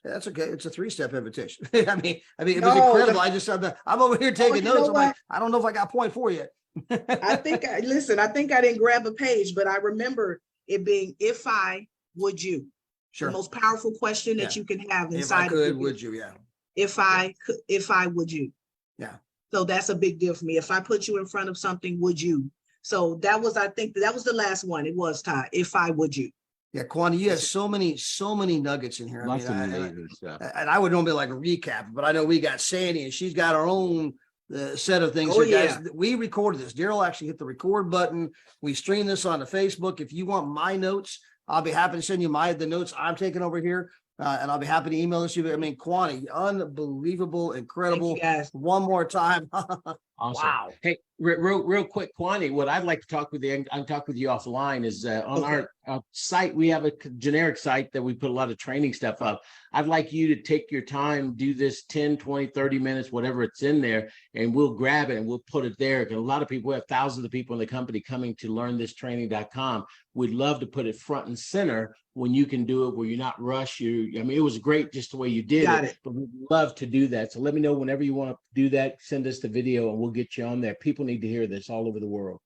Yeah, that's okay. It's a 3-step invitation. I mean, it was No, incredible. I just said that I'm over here taking you notes. know I'm like, what? I don't know if I got point 4 yet. I think I didn't grab a page, but I remember it being, if I, would you? Sure. The most powerful question that Yeah. you can have If inside I could, of you. would you? Yeah. If I could, if I, would you? Yeah. So that's a big deal for me. If I put you in front of something, would you? So that was, I think that was the last one. It was, Ty. If I, would you? Yeah, Kwani, you have so many nuggets in here. lots of I amazing stuff. and I would normally like a recap, but I know we got Sandy and she's got her own set of things. Oh, here, guys. yeah. We recorded this. Daryl actually hit the record button. We stream this on the Facebook. If you want my notes, I'll be happy to send you the notes I'm taking over here. And I'll be happy to email this to you. I mean, Kwani, unbelievable, incredible. Thank you, guys. One more time. Awesome. Wow. Hey, real quick, Kwani, what I'd like to talk with you, I'll talk with you offline, is on Okay. our site, we have a generic site that we put a lot of training stuff up. I'd like you to take your time, do this 10, 20, 30 minutes, whatever it's in there, and we'll grab it and we'll put it there. Because a lot of people, we have thousands of people in the company coming to learnthistraining.com. We'd love to put it front and center when you can do it, where you're not rushed. I mean, it was great just the way you did Got it, it. but we'd love to do that. So let me know whenever you want to do that. Send us the video and we'll get you on there. People need to hear this all over the world.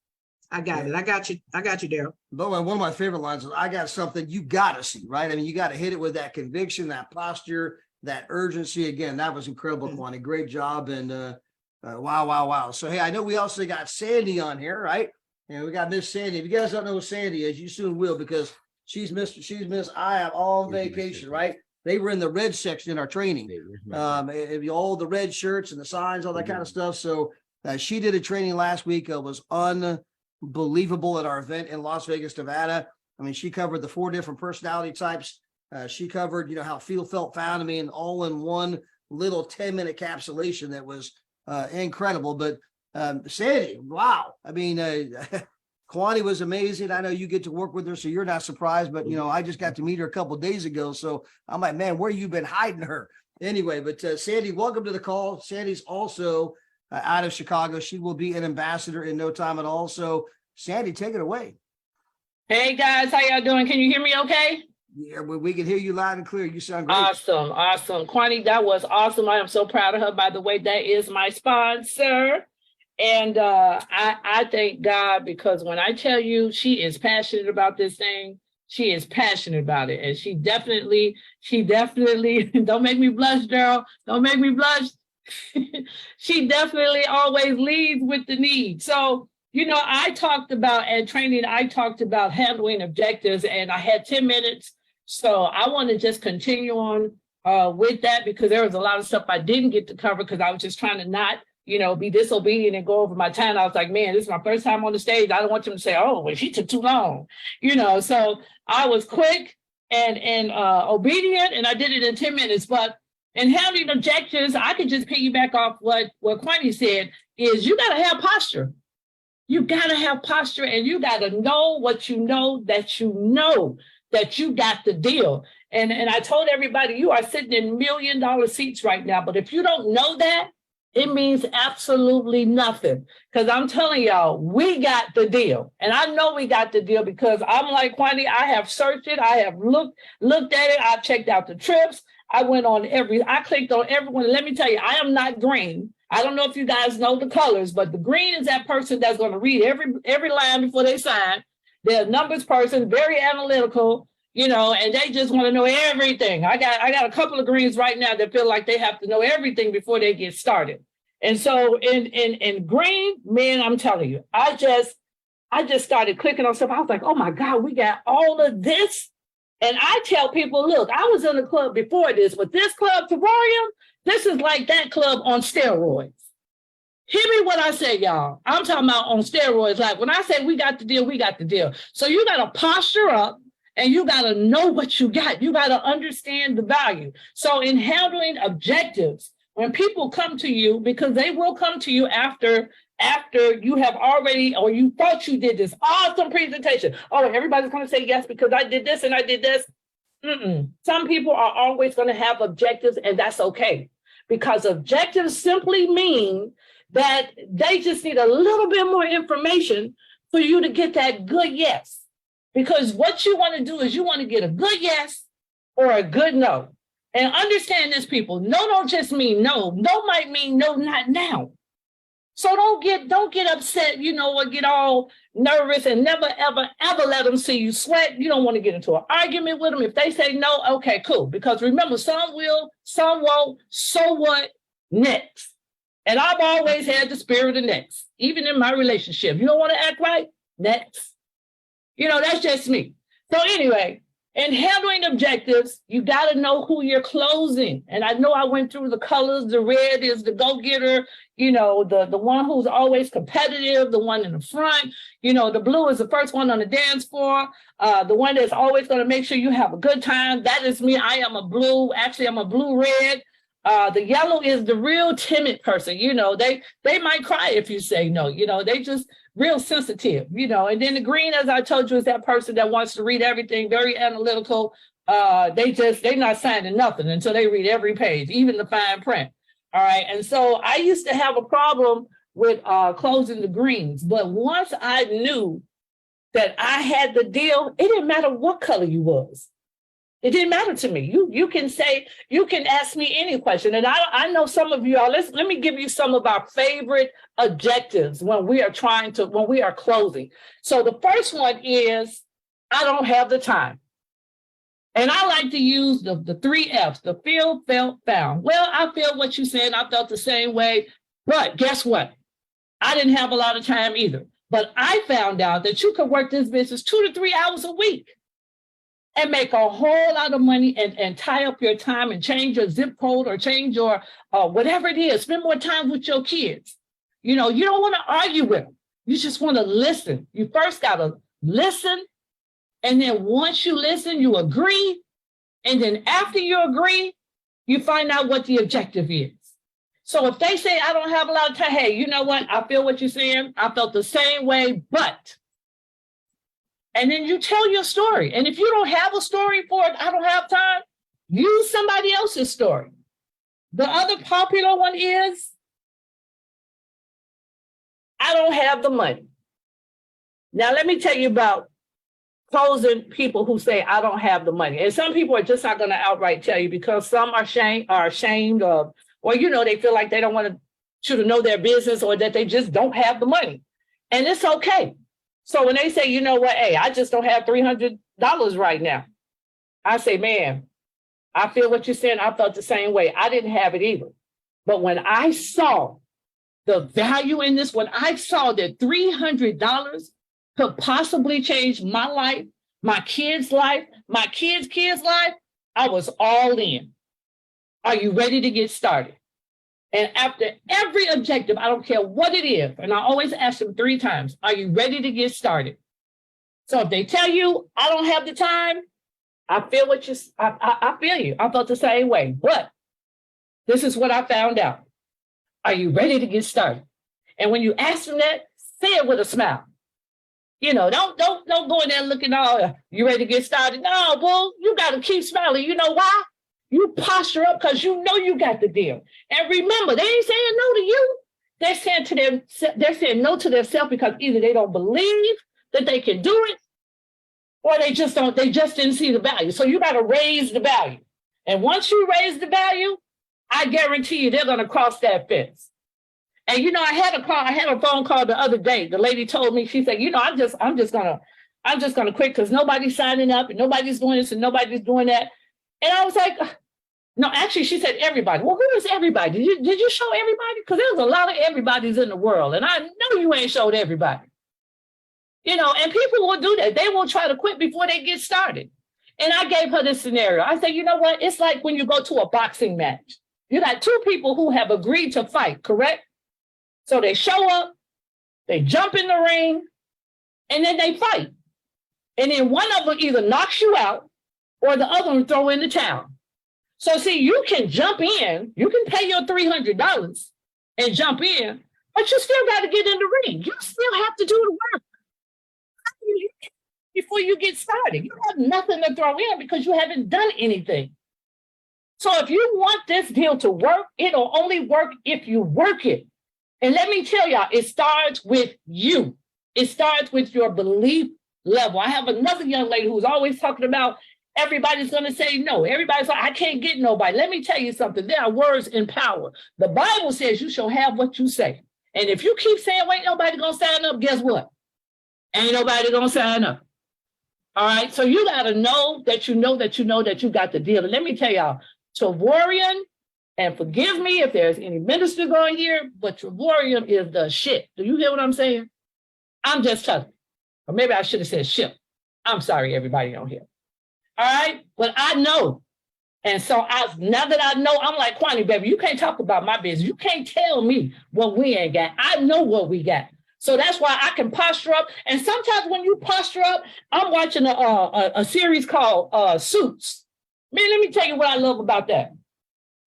I got it. I got you, Daryl. But one of my favorite lines is, I got something you got to see, right? I mean, you got to hit it with that conviction, that posture, that urgency. Again, that was incredible, Kwani. Great job. And wow. So, hey, I know we also got Sandy on here, right? And we got Miss Sandy. If you guys don't know who Sandy is, you soon will, because she's Miss I am on vacation, right? They were in the red section in our training. All the red shirts and the signs, all that kind of stuff. So she did a training last week. It was unbelievable at our event in Las Vegas, Nevada. I mean, she covered the 4 different personality types. She covered, how feel, felt, found. I mean, all in one little 10-minute capsulation that was incredible. But Sandy, wow. I mean, Kwani was amazing. I know you get to work with her, so you're not surprised, but I just got to meet her a couple of days ago. So I'm like, man, where you been hiding her? Anyway, but Sandy, welcome to the call. Sandy's also out of Chicago. She will be an ambassador in no time at all. So Sandy, take it away. Hey guys, how y'all doing? Can you hear me okay? Yeah, we can hear you loud and clear. You sound great. Awesome. Kwani, that was awesome. I am so proud of her. By the way, that is my sponsor. And I thank God, because when I tell you she is passionate about this thing, she is passionate about it. And she definitely, don't make me blush, girl. Don't make me blush. She definitely always leads with the need. So, I talked about at training, I talked about handling objectives, and I had 10 minutes. So I want to just continue on with that, because there was a lot of stuff I didn't get to cover because I was just trying to not, be disobedient and go over my time. I was like, man, this is my first time on the stage. I don't want them to say, oh, well, she took too long, so I was quick and obedient, and I did it in 10 minutes. But in handling objectives, I could just piggyback off what Kwani said, is you got to have posture. You got to have posture, and you got to know what you know that you got the deal. And I told everybody, you are sitting in $1 million seats right now. But if you don't know that, it means absolutely nothing. Because I'm telling y'all, we got the deal. And I know we got the deal because I'm like Kwani, I have searched it. I have looked at it. I've checked out the trips. I clicked on everyone. Let me tell you, I am not green. I don't know if you guys know the colors, but the green is that person that's going to read every line before they sign. They're a numbers person, very analytical, and they just want to know everything. I got a couple of greens right now that feel like they have to know everything before they get started. And so in green, man, I'm telling you, I just started clicking on stuff. I was like, oh my God, we got all of this. And I tell people, look, I was in a club before this, but this club, Travorium, this is like that club on steroids. Hear me what I say, y'all. I'm talking about on steroids. Like when I say we got the deal, we got the deal. So you got to posture up and you got to know what you got. You got to understand the value. So in handling objectives, when people come to you, because they will come to you after after you have already, or you thought you did this awesome presentation. Oh, everybody's going to say yes because I did this and I did this. Some people are always going to have objectives, and that's okay, because objectives simply mean that they just need a little bit more information for you to get that good yes. Because what you want to do is you want to get a good yes or a good no. And understand this, people. No don't just mean no. No might mean no, not now. So don't get upset, or get all nervous, and never, ever, ever let them see you sweat. You don't want to get into an argument with them. If they say no, okay, cool. Because remember, some will, some won't. So what? Next. And I've always had the spirit of next, even in my relationship. You don't want to act right? Next. That's just me. So anyway, in handling objectives, you got to know who you're closing. And I know I went through the colors. The red is the go-getter, the one who's always competitive, the one in the front. The blue is the first one on the dance floor. The one that's always going to make sure you have a good time. That is me. I am a blue. Actually, I'm a blue-red. The yellow is the real timid person. They might cry if you say no. They just real sensitive, and then the green, as I told you, is that person that wants to read everything, very analytical. They're not signing nothing until they read every page, even the fine print. All right. And so I used to have a problem with closing the greens. But once I knew that I had the deal, it didn't matter what color you was. It didn't matter to me. You can ask me any question. And I know some of you all, let me give you some of our favorite objectives when we are closing. So the first one is, I don't have the time. And I like to use the 3 F's, the feel, felt, found. Well, I feel what you're saying. I felt the same way. But guess what? I didn't have a lot of time either. But I found out that you could work this business 2 to 3 hours a week and make a whole lot of money and tie up your time and change your zip code or change your whatever it is. Spend more time with your kids. You don't want to argue with them. You just want to listen. You first got to listen. And then once you listen, you agree. And then after you agree, you find out what the objective is. So if they say, I don't have a lot of time, hey, you know what? I feel what you're saying. I felt the same way, but. And then you tell your story. And if you don't have a story for it, I don't have time, use somebody else's story. The other popular one is, I don't have the money. Now, let me tell you about closing people who say, I don't have the money. And some people are just not going to outright tell you, because some are ashamed of, or, they feel like they don't want you to know their business, or that they just don't have the money. And it's okay. So when they say, you know what, hey, I just don't have $300 right now, I say, man, I feel what you're saying. I felt the same way. I didn't have it either. But when I saw the value in this, when I saw that $300 could possibly change my life, my kids' life, my kids' life, I was all in. Are you ready to get started? And after every objective, I don't care what it is, and I always ask them 3 times, are you ready to get started? So if they tell you, I don't have the time, I feel I feel you. I felt the same way. But this is what I found out. Are you ready to get started? And when you ask them that, say it with a smile. Don't go in there looking all, you ready to get started? No, bull, you got to keep smiling. You know why? You posture up because you know you got the deal. And remember, they ain't saying no to you. They're saying no to themselves because either they don't believe that they can do it, or they just didn't see the value. So you got to raise the value. And once you raise the value, I guarantee you they're going to cross that fence. And I had a phone call the other day. The lady told me, she said, I'm just gonna quit because nobody's signing up and nobody's doing this and nobody's doing that. And I was like, no, actually, she said everybody. Well, who is everybody? Did you show everybody? Because there's a lot of everybody's in the world, and I know you ain't showed everybody. And people will do that. They will try to quit before they get started. And I gave her this scenario. I said, you know what? It's like when you go to a boxing match. You got 2 people who have agreed to fight, correct? So they show up, they jump in the ring, and then they fight. And then one of them either knocks you out or the other one throw in the towel. So see, you can jump in, you can pay your $300 and jump in, But you still got to get in the ring. You still have to do the work before you get started. You have nothing to throw in because you haven't done anything. So if you want this deal to work, it'll only work if you work it. And let me tell y'all, it starts with you. It starts with your belief level. I have another young lady who's always talking about everybody's going to say no. Everybody's like, I can't get nobody. Let me tell you something. There are words in power. The Bible says you shall have what you say. And if you keep saying, wait, nobody going to sign up, guess what? Ain't nobody going to sign up. All right. So you got to know that you know that you know that you got the deal. And let me tell y'all, Travorium, and forgive me if there's any ministers on here, but Travorium is the shit. Do you hear what I'm saying? I'm just telling you. Or maybe I should have said ship. I'm sorry, everybody on here. All right. But I know. And so now that I know, I'm like, Kwani, baby, you can't talk about my business. You can't tell me what we ain't got. I know what we got. So that's why I can posture up. And sometimes when you posture up, I'm watching a series called Suits. Man, let me tell you what I love about that.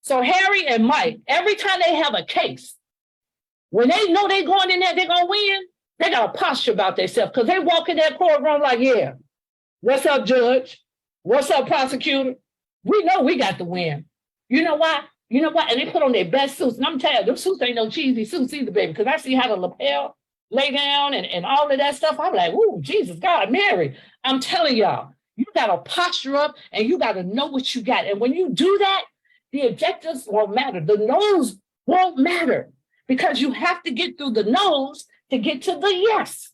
So Harry and Mike, every time they have a case, when they know they're going in there, they're going to win, they got a posture about themselves because they walk in that courtroom like, yeah, what's up, judge? What's up, prosecutor? We know we got the win. You know why? You know what? And they put on their best suits. And I'm telling you, them suits ain't no cheesy suits either, baby, because I see how the lapel lay down and all of that stuff. I'm like, ooh, Jesus, God, Mary. I'm telling y'all, you got to posture up and you got to know what you got. And when you do that, the objectives won't matter. The no's won't matter because you have to get through the no's to get to the yes.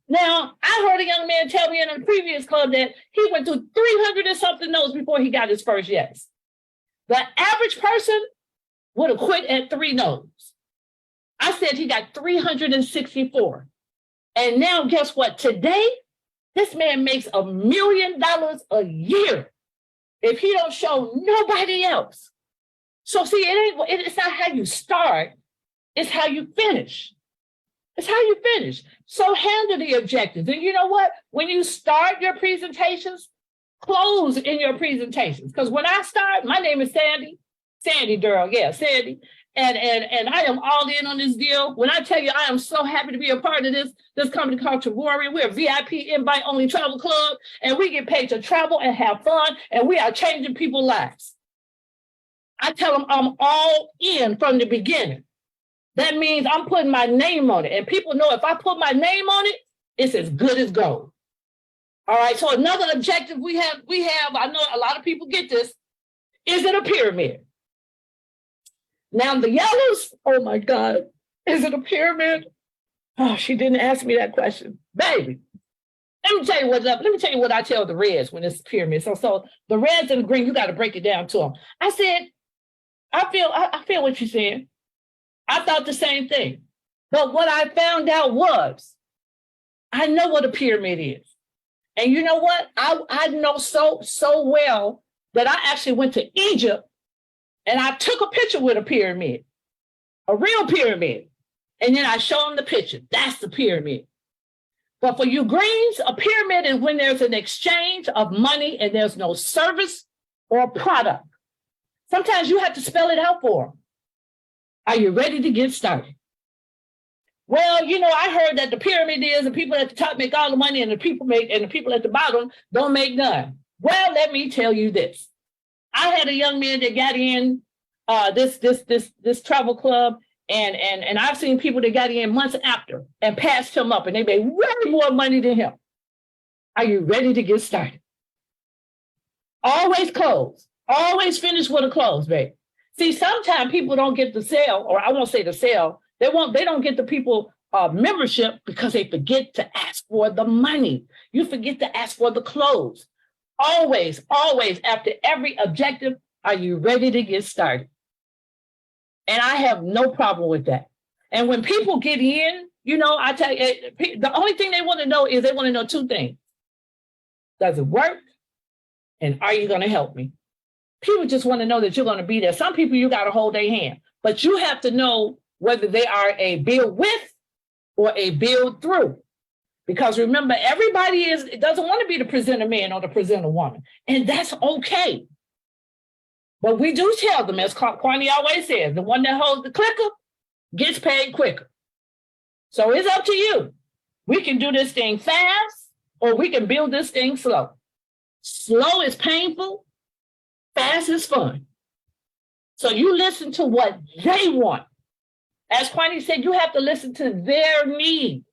Now, I heard a young man tell me in a previous club that he went through 300 and something no's before he got his first yes. The average person would have quit at 3 no's. I said he got 364. And now guess what? Today, this man makes $1 million a year if he don't show nobody else. So see, it's not how you start, it's how you finish. It's how you finish. So handle the objectives. And you know what? When you start your presentations, close in your presentations. Because when I start, my name is Sandy. Sandy Durrell, yeah, Sandy. And I am all in on this deal. When I tell you I am so happy to be a part of this company called Travorium. We're a VIP invite-only travel club, and we get paid to travel and have fun, and we are changing people's lives. I tell them I'm all in from the beginning. That means I'm putting my name on it. And people know if I put my name on it, it's as good as gold. All right, so another objective we have, I know a lot of people get this, is it a pyramid? Now the yellows, oh my God, is it a pyramid? Oh, she didn't ask me that question. Baby, let me tell you what's up. Let me tell you what I tell the reds when it's a pyramid. So the reds and the green, you got to break it down to them. I said, I feel what you're saying. I thought the same thing. But what I found out was, I know what a pyramid is. And you know what? I know so well that I actually went to Egypt and I took a picture with a pyramid, a real pyramid. And then I showed them the picture. That's the pyramid. But for you greens, a pyramid is when there's an exchange of money and there's no service or product. Sometimes you have to spell it out for them. Are you ready to get started? Well, you know, I heard that the pyramid is the people at the top make all the money and the people at the bottom don't make none. Well, let me tell you this. I had a young man that got in this travel club, and I've seen people that got in months after and passed him up, and they made way more money than him. Are you ready to get started? Always close. Always finish with a close, babe. See, sometimes people don't get the sale, or I won't say the sale. They don't get the people membership because they forget to ask for the money. You forget to ask for the close. Always, always, after every objective, are you ready to get started? And I have no problem with that. And when people get in, you know, I tell you, the only thing they want to know is they want to know 2 things. Does it work? And are you going to help me? People just want to know that you're going to be there. Some people, you got to hold their hand, but you have to know whether they are a build with or a build through. Because remember, everybody doesn't want to be the presenter man or the presenter woman, and that's okay. But we do tell them, as Kwani always says, the one that holds the clicker gets paid quicker. So it's up to you. We can do this thing fast or we can build this thing slow. Slow is painful, fast is fun. So you listen to what they want. As Kwani said, you have to listen to their need.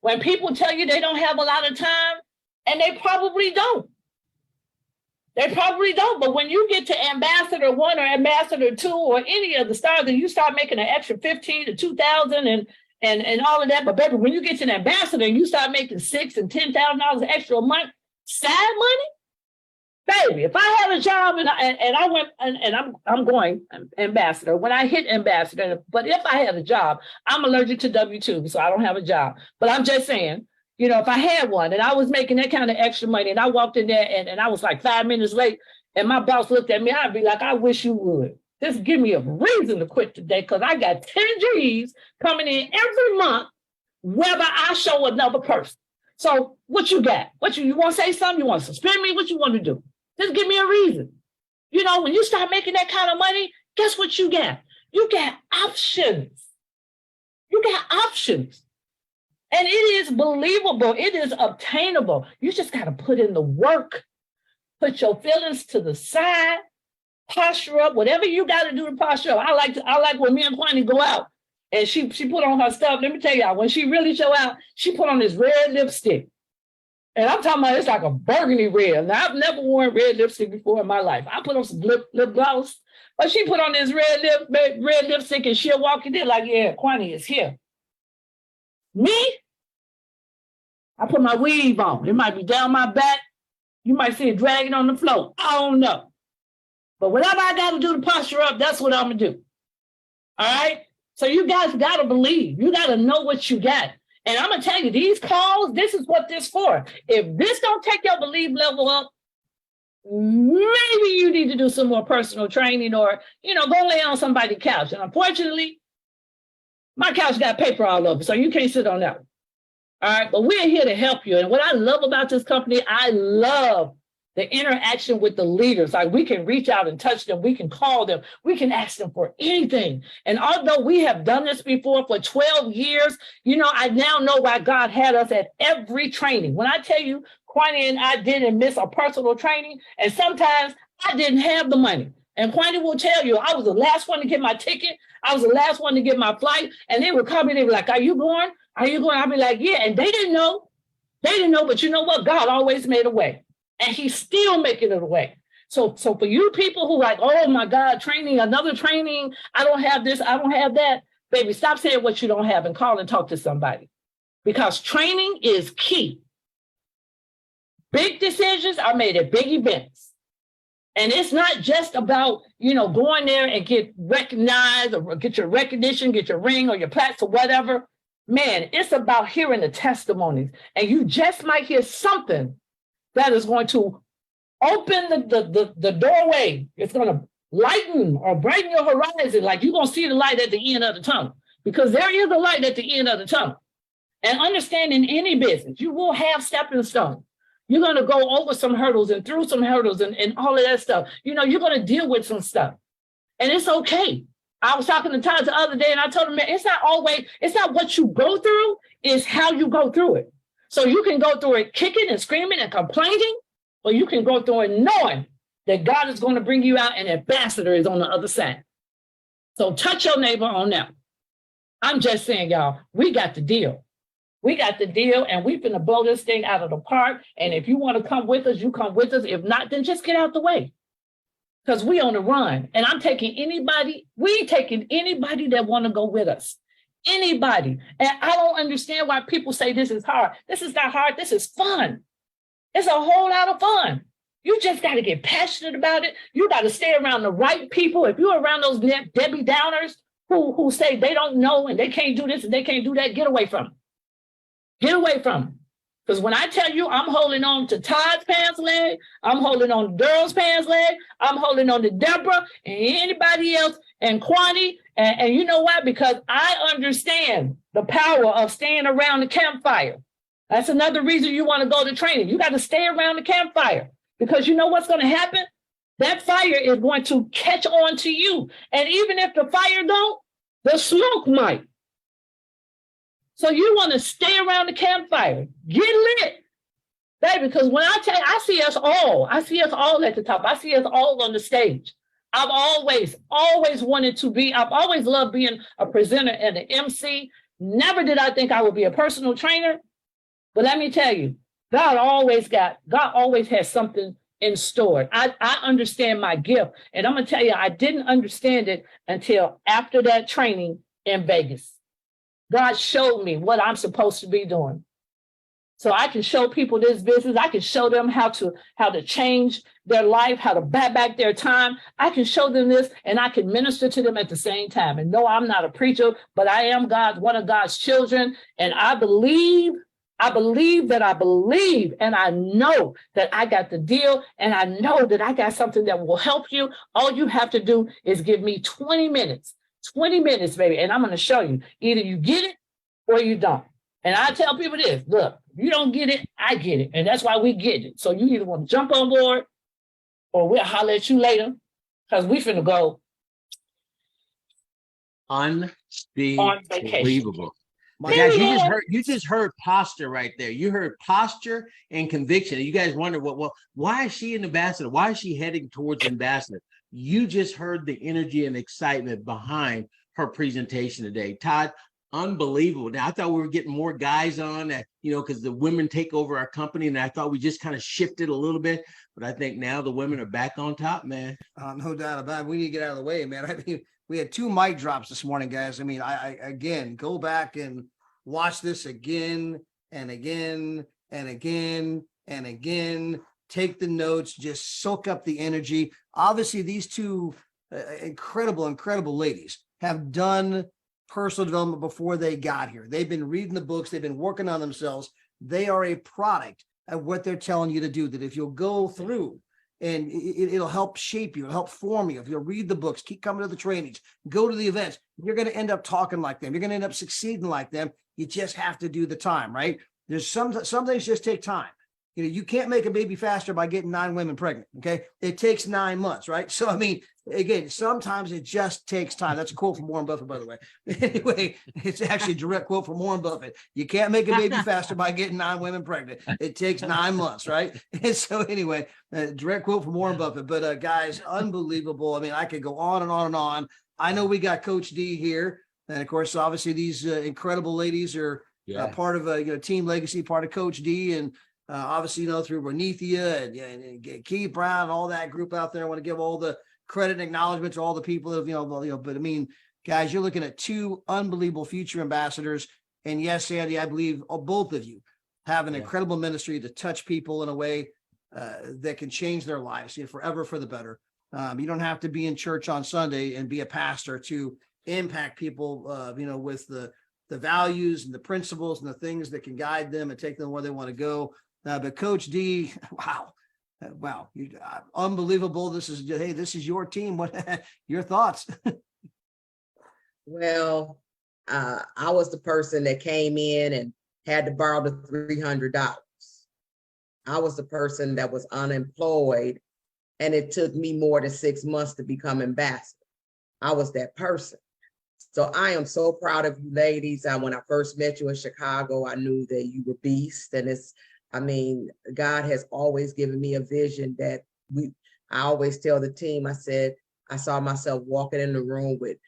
When people tell you they don't have a lot of time, and they probably don't. They probably don't. But when you get to Ambassador 1 or Ambassador 2 or any of the stars, and you start making an extra 15 to 2,000 and all of that, but baby, when you get to an ambassador and you start making $6,000 and $10,000 extra a month, side money, baby. If I have a job and I went and I'm going ambassador, when I hit ambassador, but if I had a job, I'm allergic to W-2, so I don't have a job. But I'm just saying, you know, if I had one and I was making that kind of extra money and I walked in there and I was like 5 minutes late and my boss looked at me, I'd be like, I wish you would. Just give me a reason to quit today because I got 10 G's coming in every month, whether I show another person. So what you got? You want to say something? You want to suspend me? What you want to do? Just give me a reason. You know, when you start making that kind of money, guess what you got? You got options. You got options. And it is believable. It is obtainable. You just got to put in the work. Put your feelings to the side. Posture up, whatever you got to do to posture up. I like when me and Kwani go out and she put on her stuff. Let me tell y'all, when she really show out, she put on this red lipstick. And I'm talking about it's like a burgundy red. Now, I've never worn red lipstick before in my life. I put on some lip gloss, but she put on this red lipstick and she'll walk in there like, yeah, Kwani is here. Me, I put my weave on. It might be down my back. You might see it dragging on the floor. I don't know. But whatever I got to do to posture up, that's what I'm going to do. All right? So you guys got to believe. You got to know what you got. And I'm going to tell you, these calls, this is what this for. If this don't take your belief level up, maybe you need to do some more personal training or, you know, go lay on somebody's couch. And unfortunately, my couch got paper all over, so you can't sit on that one. All right? But we're here to help you. And what I love about this company, I love the interaction with the leaders. Like we can reach out and touch them. We can call them. We can ask them for anything. And although we have done this before for 12 years, you know, I now know why God had us at every training. When I tell you, Kwani and I didn't miss a personal training, and sometimes I didn't have the money. And Kwani will tell you, I was the last one to get my ticket. I was the last one to get my flight. And they would come in, they were like, are you going? Are you going? I'd be like, yeah. And they didn't know. They didn't know, but you know what? God always made a way. And he's still making it a way. So for you people who like, oh my God, training, another training, I don't have this, I don't have that. Baby, stop saying what you don't have and call and talk to somebody. Because training is key. Big decisions are made at big events. And it's not just about, you know, going there and get recognized or get your recognition, get your ring or your plaques or whatever. Man, it's about hearing the testimonies. And you just might hear something that is going to open the doorway. It's going to lighten or brighten your horizon. Like you're going to see the light at the end of the tunnel, because there is a light at the end of the tunnel. And understand in any business, you will have stepping stones. You're going to go over some hurdles and through some hurdles and all of that stuff. You know, you're going to deal with some stuff. And it's okay. I was talking to Todd the other day and I told him, man, it's not what you go through, it's how you go through it. So you can go through it kicking and screaming and complaining, or you can go through it knowing that God is going to bring you out and ambassador is on the other side. So touch your neighbor on that. I'm just saying, y'all, we got the deal. We got the deal, and we're going to blow this thing out of the park. And if you want to come with us, you come with us. If not, then just get out the way. Because we on the run. And we taking anybody that want to go with us. Anybody. And I don't understand why people say this is hard. This is not hard. This is fun. It's a whole lot of fun. You just got to get passionate about it. You got to stay around the right people. If you're around those Debbie Downers who say they don't know and they can't do this and they can't do that, get away from them. Get away from them. Because when I tell you I'm holding on to Todd's pants leg, I'm holding on to Durrell's pants leg, I'm holding on to Deborah and anybody else and Kwani. And you know why? Because I understand the power of staying around the campfire. That's another reason you want to go to training. You got to stay around the campfire because you know what's going to happen? That fire is going to catch on to you. And even if the fire don't, the smoke might. So you want to stay around the campfire, get lit, baby, because when I tell you, I see us all at the top. I see us all on the stage. I've always wanted to be, I've always loved being a presenter and an MC. Never did I think I would be a personal trainer. But let me tell you, God always has something in store. I understand my gift. And I'm going to tell you, I didn't understand it until after that training in Vegas. God showed me what I'm supposed to be doing. So I can show people this business. I can show them how to change their life, how to buy back their time. I can show them this, and I can minister to them at the same time. And no, I'm not a preacher, but I am one of God's children. And I believe, and I know that I got the deal, and I know that I got something that will help you. All you have to do is give me 20 minutes, baby, and I'm going to show you. Either you get it or you don't. And I tell people this, look, if you don't get it, I get it. And that's why we get it. So you either want to jump on board or we'll holler at you later, because we finna go Unbelievable. on Guys, you just heard posture right there. You heard posture and conviction. You guys wonder, well, why is she an ambassador? Why is she heading towards ambassador? You just heard the energy and excitement behind her presentation today. Todd, unbelievable. Now, I thought we were getting more guys on that, because the women take over our company, and I thought we just kind of shifted a little bit, but I think now the women are back on top, man. No doubt about it. We need to get out of the way, man. I mean, we had 2 mic drops this morning, guys. I mean, I again, go back and watch this again and again and again and again. Take the notes, just soak up the energy. Obviously, these 2 incredible ladies have done personal development before they got here. They've been reading the books. They've been working on themselves. They are a product of what they're telling you to do, that if you'll go through and it'll help shape you, it'll help form you. If you'll read the books, keep coming to the trainings, go to the events, you're going to end up talking like them. You're going to end up succeeding like them. You just have to do the time, right? There's some things just take time. You can't make a baby faster by getting 9 women pregnant. Okay. It takes 9 months, right? So, I mean, again, sometimes it just takes time. That's a quote from Warren Buffett, by the way. Anyway, it's actually a direct quote from Warren Buffett. You can't make a baby faster by getting 9 women pregnant. It takes 9 months, right? And so anyway, direct quote from Warren Buffett, but guys, unbelievable. I mean, I could go on and on and on. I know we got Coach D here. And of course, obviously these incredible ladies are part of Team Legacy, part of Coach D, and obviously, through Renethia and Keith Brown and all that group out there. I want to give all the credit and acknowledgement to all the people that, but I mean, guys, you're looking at 2 unbelievable future ambassadors. And yes, Sandy, I believe both of you have an incredible ministry to touch people in a way that can change their lives forever for the better. You don't have to be in church on Sunday and be a pastor to impact people, with the values and the principles and the things that can guide them and take them where they want to go. But Coach D, wow, unbelievable. This is your team. What your thoughts? Well, I was the person that came in and had to borrow the $300. I was the person that was unemployed, and it took me more than 6 months to become ambassador. I was that person. So I am so proud of you ladies. When I first met you in Chicago, I knew that you were beasts. And God has always given me a vision that I always tell the team, I said, I saw myself walking in the room with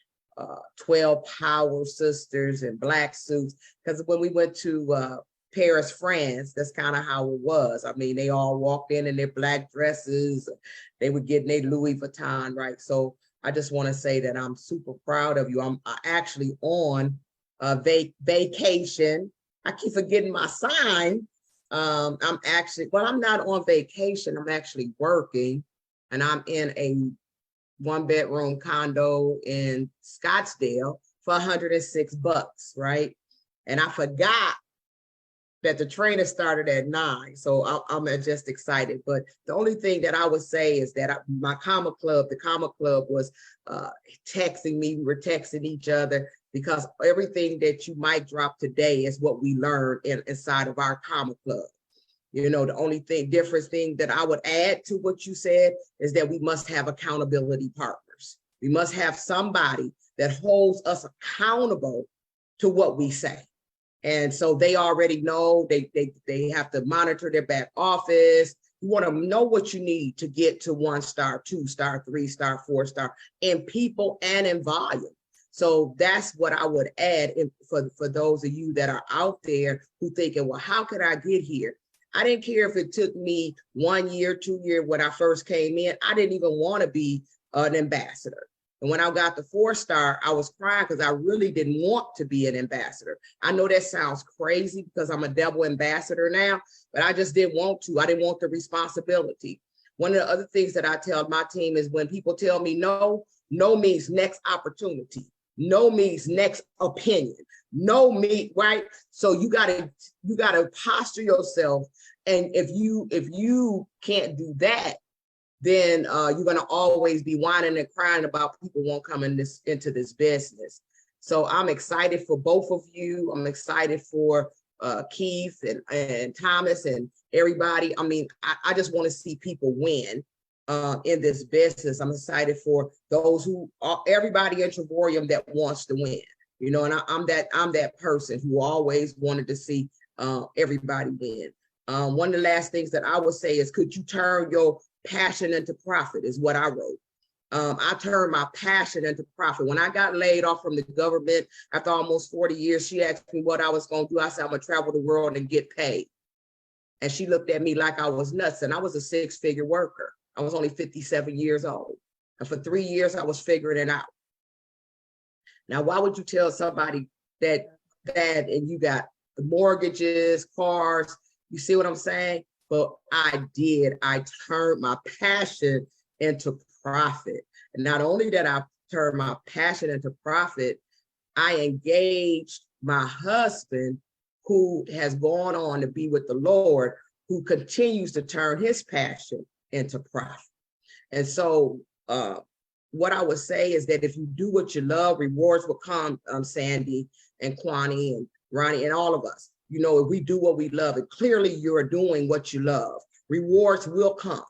12 power sisters in black suits. Because when we went to Paris, France, that's kind of how it was. I mean, they all walked in their black dresses. They were getting their Louis Vuitton, right? So I just want to say that I'm super proud of you. I'm actually on vacation. I keep forgetting my sign. I'm not on vacation. I'm actually working, and I'm in a 1-bedroom condo in Scottsdale for $106, right? And I forgot that the trainer started at 9. So I'm just excited. But the only thing that I would say is that the Comma Club was texting me. We were texting each other, because everything that you might drop today is what we learned inside of our Comma Club. The only different thing that I would add to what you said is that we must have accountability partners. We must have somebody that holds us accountable to what we say. And so they already know they have to monitor their back office. You want to know what you need to get to 1-star, 2-star, 3-star, 4-star in people and in volume. So that's what I would add for those of you that are out there who thinking, well, how could I get here? I didn't care if it took me 1 year, 2 years when I first came in. I didn't even want to be an ambassador. And when I got the 4-star, I was crying because I really didn't want to be an ambassador. I know that sounds crazy because I'm a double ambassador now, but I just didn't want to. I didn't want the responsibility. One of the other things that I tell my team is when people tell me no, no means next opportunity. No means next opinion. No means, right? So you gotta posture yourself. And if you can't do that, then you're gonna always be whining and crying about people won't come into this business. So I'm excited for both of you. I'm excited for Keith and Thomas and everybody. I mean, I just want to see people win in this business. I'm excited for those who are everybody in Travorium that wants to win, you know, and I'm that person who always wanted to see everybody win. One of the last things that I would say is, could you turn your passion into profit is what I wrote. I turned my passion into profit. When I got laid off from the government after almost 40 years, she asked me what I was going to do. I said, I'm going to travel the world and get paid. And she looked at me like I was nuts. And I was a 6-figure worker. I was only 57 years old. And for 3 years, I was figuring it out. Now, why would you tell somebody that and you got the mortgages, cars, you see what I'm saying? But I did. I turned my passion into profit. And not only that I turned my passion into profit, I engaged my husband, who has gone on to be with the Lord, who continues to turn his passion into profit. And so what I would say is that if you do what you love, rewards will come, Sandy and Kwani and Ronnie and all of us. You know, if we do what we love, and clearly you're doing what you love, rewards will come.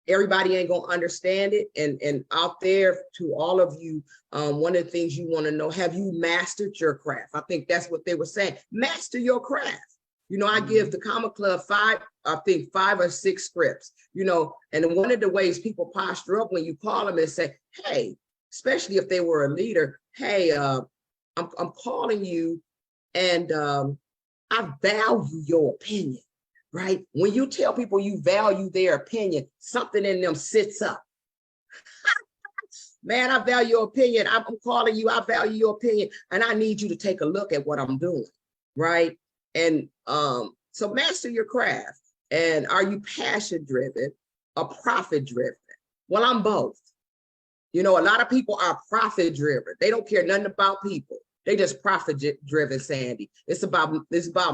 Everybody ain't gonna understand it. And out there, to all of you, one of the things you want to know, have you mastered your craft? I think that's what they were saying. Master your craft. You know, I give the Comma Club 5 or 6 scripts, you know, and one of the ways people posture up when you call them and say, hey, especially if they were a leader, hey, I'm calling you and I value your opinion, right? When you tell people you value their opinion, something in them sits up. Man, I value your opinion. I'm calling you, I value your opinion, and I need you to take a look at what I'm doing, right? And so master your craft. And are you passion driven or profit driven? Well, I'm both. You know, a lot of people are profit driven. They don't care nothing about people. They just profit driven, Sandy. It's about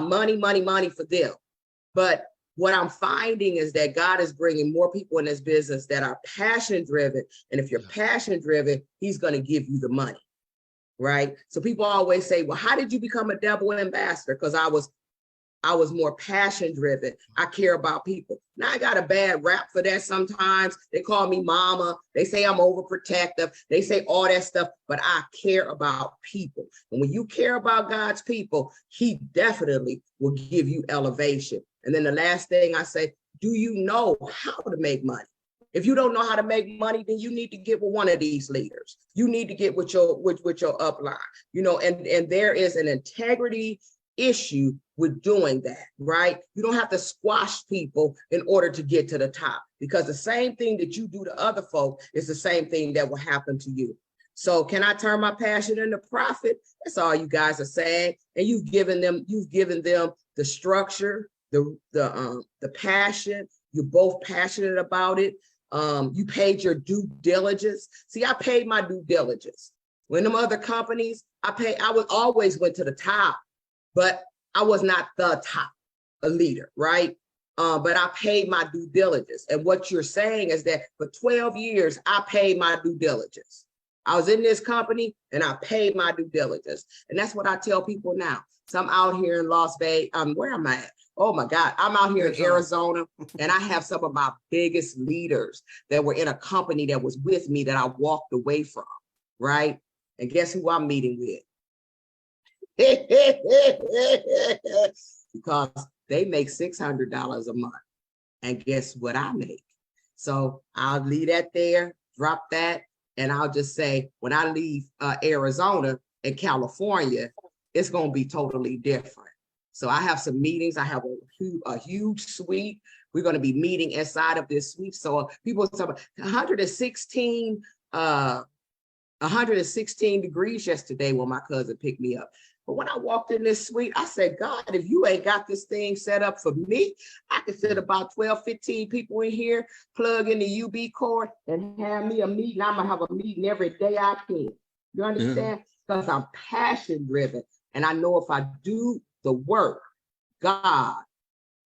money, money, money for them. But what I'm finding is that God is bringing more people in this business that are passion driven. And if you're passion driven, he's going to give you the money, right? So people always say, well, how did you become a double ambassador? Because I was more passion driven. I care about people. Now I got a bad rap for that sometimes. They call me mama. They say I'm overprotective. They say all that stuff, but I care about people. And when you care about God's people, he definitely will give you elevation. And then the last thing I say, do you know how to make money? If you don't know how to make money, then you need to get with one of these leaders. You need to get with your upline, you know, and there is an integrity issue with doing that, right? You don't have to squash people in order to get to the top, because the same thing that you do to other folk is the same thing that will happen to you. So can I turn my passion into profit? That's all you guys are saying. And you've given them the structure, the passion. You're both passionate about it. You paid your due diligence. See, I paid my due diligence. When them other companies, I always went to the top, but I was not the top leader, right? But I paid my due diligence. And what you're saying is that for 12 years, I paid my due diligence. I was in this company and I paid my due diligence. And that's what I tell people now. So I'm out here in Las Vegas. Where am I at? Oh my God, I'm out here in Arizona, and I have some of my biggest leaders that were in a company that was with me that I walked away from, right? And guess who I'm meeting with? because they make $600 a month. And guess what I make? So I'll leave that there, drop that, and I'll just say, when I leave Arizona and California, it's going to be totally different. So I have some meetings. I have a huge suite. We're going to be meeting inside of this suite. So people talk about 116 degrees yesterday when my cousin picked me up. But when I walked in this suite, I said, God, if you ain't got this thing set up for me, I could fit about 12, 15 people in here, plug in the UB cord, and have me a meeting. I'm going to have a meeting every day I can. You understand? Because I'm passion driven. And I know if I do the work, God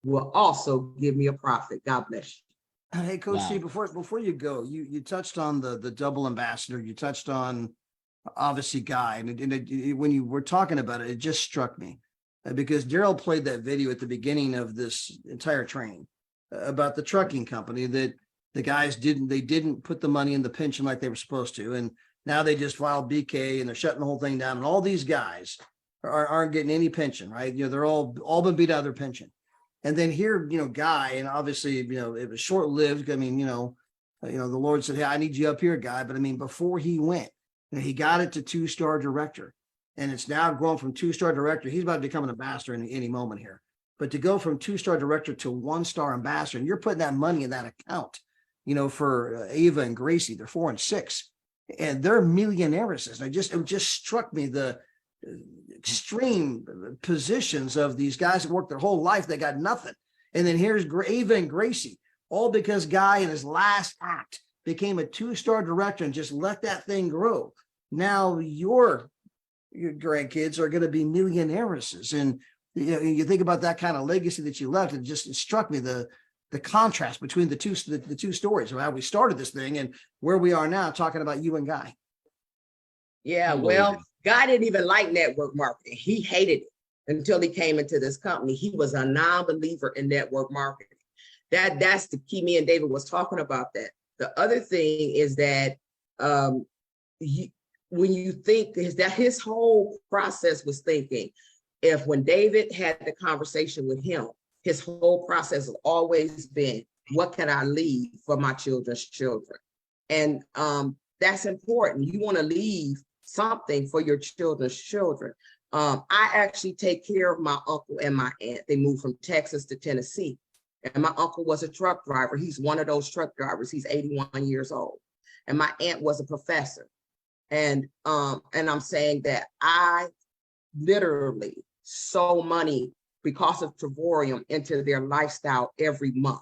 will also give me a profit. God bless you. Hey, Coach C, before you go, you touched on the double ambassador. You touched on obviously Guy, and when you were talking about it, it just struck me because Daryl played that video at the beginning of this entire training about the trucking company that the guys didn't put the money in the pension like they were supposed to, and now they just filed BK and they're shutting the whole thing down, and all these guys aren't getting any pension, right? You know, they're all been beat out of their pension. And then here, you know, Guy, and obviously, you know, it was short-lived. I mean, the Lord said, hey, I need you up here, Guy. But I mean, before he went, you know, he got it to 2-star director, and it's now grown from 2-star director. He's about to become an ambassador in any moment here. But to go from 2-star director to 1-star ambassador, and you're putting that money in that account, you know, for Ava and Gracie, they're 4 and 6, and they're millionaires. And it just struck me the extreme positions of these guys that worked their whole life. They got nothing. And then here's Ava and Gracie, all because Guy in his last act became a 2-star director and just let that thing grow. Now your grandkids are going to be millionaires. And you think about that kind of legacy that you left, it struck me the contrast between the two stories of how we started this thing and where we are now talking about you and Guy. Yeah, well, Guy didn't even like network marketing. He hated it until he came into this company. He was a non-believer in network marketing. That's the key. Me and David was talking about that. The other thing is that when you think is that his whole process was thinking, if when David had the conversation with him, his whole process has always been, what can I leave for my children's children? And that's important. You want to leave something for your children's children. I actually take care of my uncle and my aunt. They moved from Texas to Tennessee. And my uncle was a truck driver. He's one of those truck drivers. He's 81 years old. And my aunt was a professor. And I'm saying that I literally sow money because of Travorium into their lifestyle every month.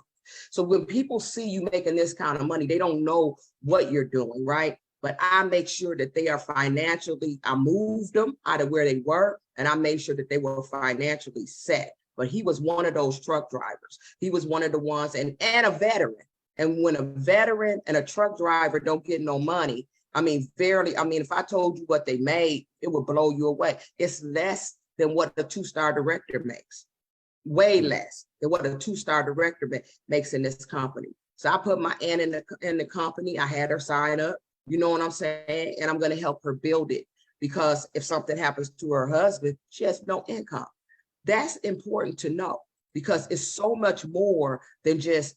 So when people see you making this kind of money, they don't know what you're doing, right? But I make sure that they are financially, I moved them out of where they were, and I made sure that they were financially set. But he was one of those truck drivers. He was one of the ones, and a veteran. And when a veteran and a truck driver don't get no money, if I told you what they made, it would blow you away. It's less than what a 2-star director makes. Way less than what a 2-star director makes in this company. So I put my aunt in the company. I had her sign up. You know what I'm saying? And I'm going to help her build it, because if something happens to her husband, she has no income. That's important to know, because it's so much more than just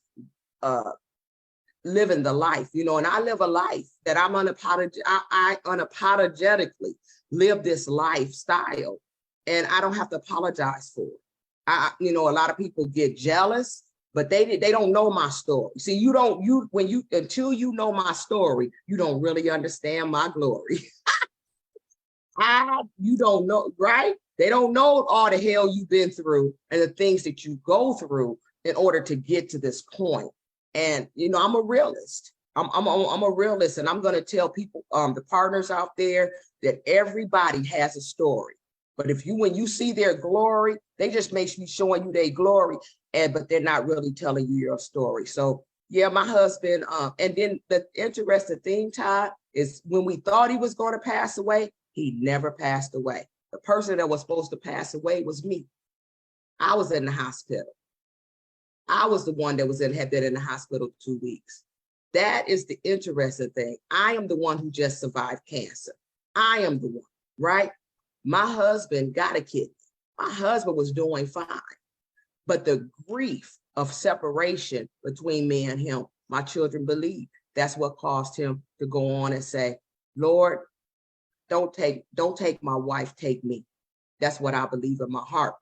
living the life, you know. And I live a life that I unapologetically live this lifestyle, and I don't have to apologize for it. A lot of people get jealous, but they don't know my story. See, until you know my story, you don't really understand my glory. You don't know, right? They don't know all the hell you've been through and the things that you go through in order to get to this point. And, I'm a realist. I'm a realist, and I'm going to tell people, the partners out there, that everybody has a story. But when you see their glory, they just make me showing you their glory, but they're not really telling you your story. So yeah, my husband, and then the interesting thing, Todd, is when we thought he was going to pass away, he never passed away. The person that was supposed to pass away was me. I was in the hospital. I was the one that had been in the hospital 2 weeks. That is the interesting thing. I am the one who just survived cancer. I am the one, right? My husband got a kidney. My husband was doing fine. But the grief of separation between me and him, my children believe that's what caused him to go on and say, Lord, don't take my wife, take me. That's what I believe in my heart.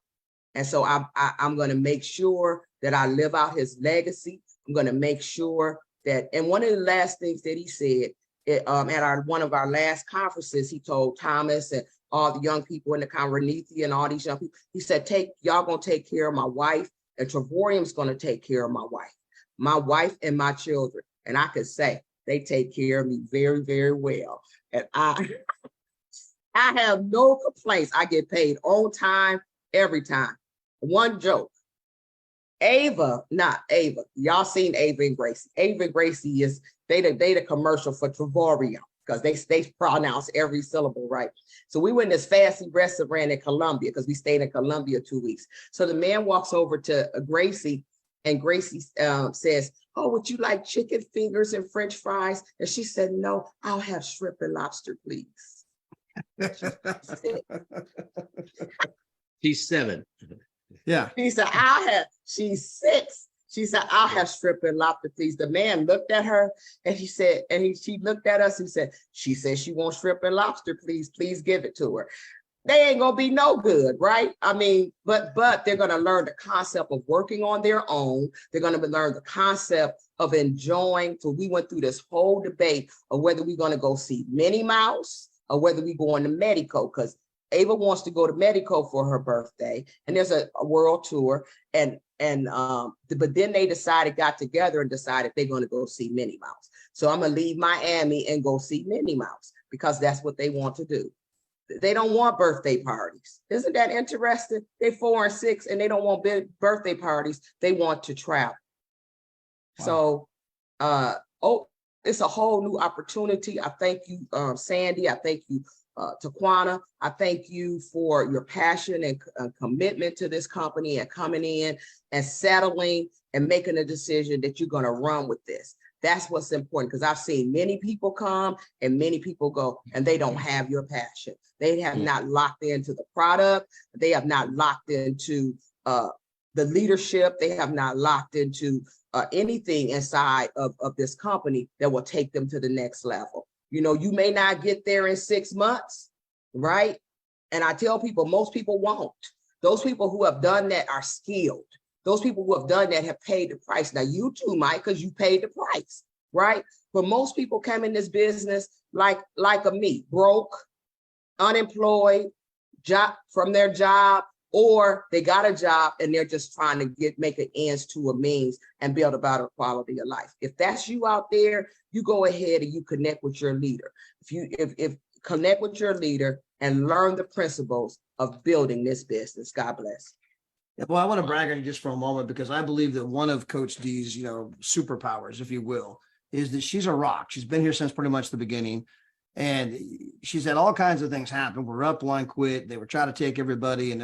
And so I'm going to make sure that I live out his legacy. I'm going to make sure that, and one of the last things that he said at one of our last conferences, he told Thomas and all the young people in the Renithia and all these young people, he said, y'all going to take care of my wife, and Travorium's going to take care of my wife and my children. And I could say they take care of me very, very well. And I have no complaints. I get paid on time, every time. One joke. Not Ava. Y'all seen Ava and Gracie. Ava and Gracie is they the commercial for Travorium because they pronounce every syllable right. So we went in this fancy restaurant in Columbia because we stayed in Columbia 2 weeks. So the man walks over to Gracie, and Gracie says, "Oh, would you like chicken fingers and French fries?" And she said, "No, I'll have shrimp and lobster, please." She's 7. Yeah. She said, she's 6. She said, "I'll have shrimp and lobster, please." The man looked at her and he said, she looked at us and said, she says she wants shrimp and lobster, please give it to her. They ain't gonna be no good, right? I mean, but they're gonna learn the concept of working on their own. They're gonna learn the concept of enjoying. So we went through this whole debate of whether we're gonna go see Minnie Mouse or whether we go on to Medico, because Ava wants to go to Medico for her birthday, and there's a world tour, but then they got together and decided they're going to go see Minnie Mouse. So I'm gonna leave Miami and go see Minnie Mouse because that's what they want to do. They don't want birthday parties. Isn't that interesting? They're 4 and 6 and they don't want big birthday parties. They want to travel. Wow. So, it's a whole new opportunity. I thank you, Sandy. I thank you, Taquana. I thank you for your passion and commitment to this company and coming in and settling and making a decision that you're going to run with this. That's what's important, because I've seen many people come and many people go, and they don't have your passion. They have not locked into the product. They have not locked into the leadership. They have not locked into anything inside of this company that will take them to the next level. You know, you may not get there in 6 months, right? And I tell people, most people won't. Those people who have done that are skilled. Those people who have done that have paid the price. Now you too, Mike, because you paid the price, right? But most people come in this business like me, broke, unemployed, job from their job, or they got a job and they're just trying to make an ends to a means and build a better quality of life. If that's you out there, you go ahead and you connect with your leader. If connect with your leader and learn the principles of building this business. God bless. Well, I want to brag on you just for a moment, because I believe that one of Coach D's, superpowers, if you will, is that she's a rock. She's been here since pretty much the beginning. And she's had all kinds of things happen. We're up, one quit. They were trying to take everybody. And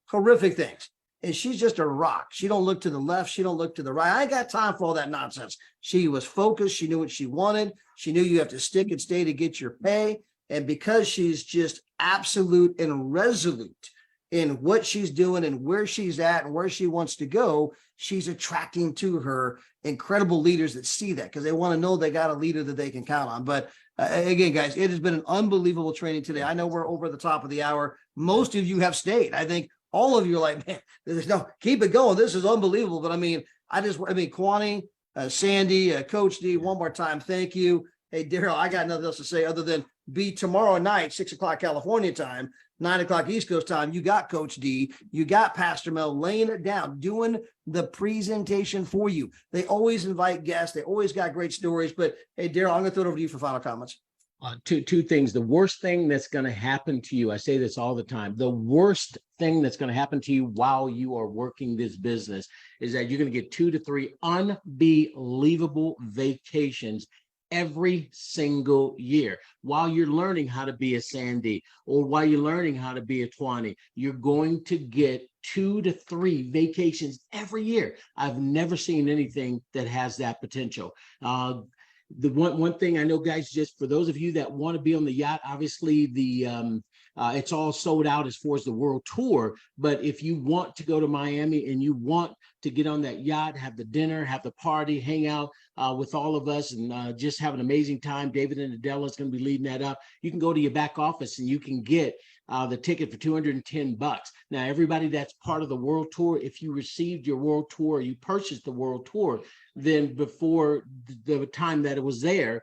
horrific things. And she's just a rock. She don't look to the left. She don't look to the right. I ain't got time for all that nonsense. She was focused. She knew what she wanted. She knew you have to stick and stay to get your pay. And because she's just absolute and resolute in what she's doing and where she's at and where she wants to go, she's attracting to her incredible leaders that see that, because they want to know they got a leader that they can count on. But again, guys, it has been an unbelievable training today. I know we're over the top of the hour. Most of you have stayed. I think all of you are like, man, there's no, keep it going. This is unbelievable. But Kwani, Sandy, Coach D, one more time, thank you. Hey, Daryl, I got nothing else to say other than be tomorrow night, 6 o'clock California time, 9 o'clock East Coast time. You got Coach D, you got Pastor Mel laying it down, doing the presentation for you. They always invite guests. They always got great stories. But hey, Daryl, I'm going to throw it over to you for final comments. Two things. The worst thing that's going to happen to you, I say this all the time, the worst thing that's going to happen to you while you are working this business is that you're going to get 2 to 3 unbelievable vacations every single year. While you're learning how to be a Sandy, or while you're learning how to be a Twani, you're going to get 2 to 3 vacations every year. I've never seen anything that has that potential. The one thing I know, guys, just for those of you that want to be on the yacht, obviously the It's all sold out as far as the world tour. But if you want to go to Miami and you want to get on that yacht, have the dinner, have the party, hang out with all of us, and just have an amazing time. David and Adela is going to be leading that up. You can go to your back office and you can get the ticket for $210. Now, everybody that's part of the world tour, if you received your world tour, or you purchased the world tour, then before the time that it was there,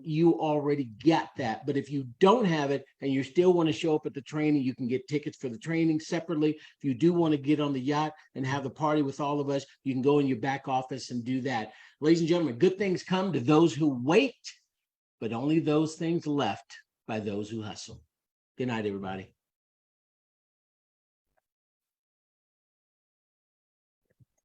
you already got that. But if you don't have it and you still want to show up at the training, you can get tickets for the training separately. If you do want to get on the yacht and have the party with all of us, you can go in your back office and do that. Ladies and gentlemen, good things come to those who wait, but only those things left by those who hustle. Good night, everybody.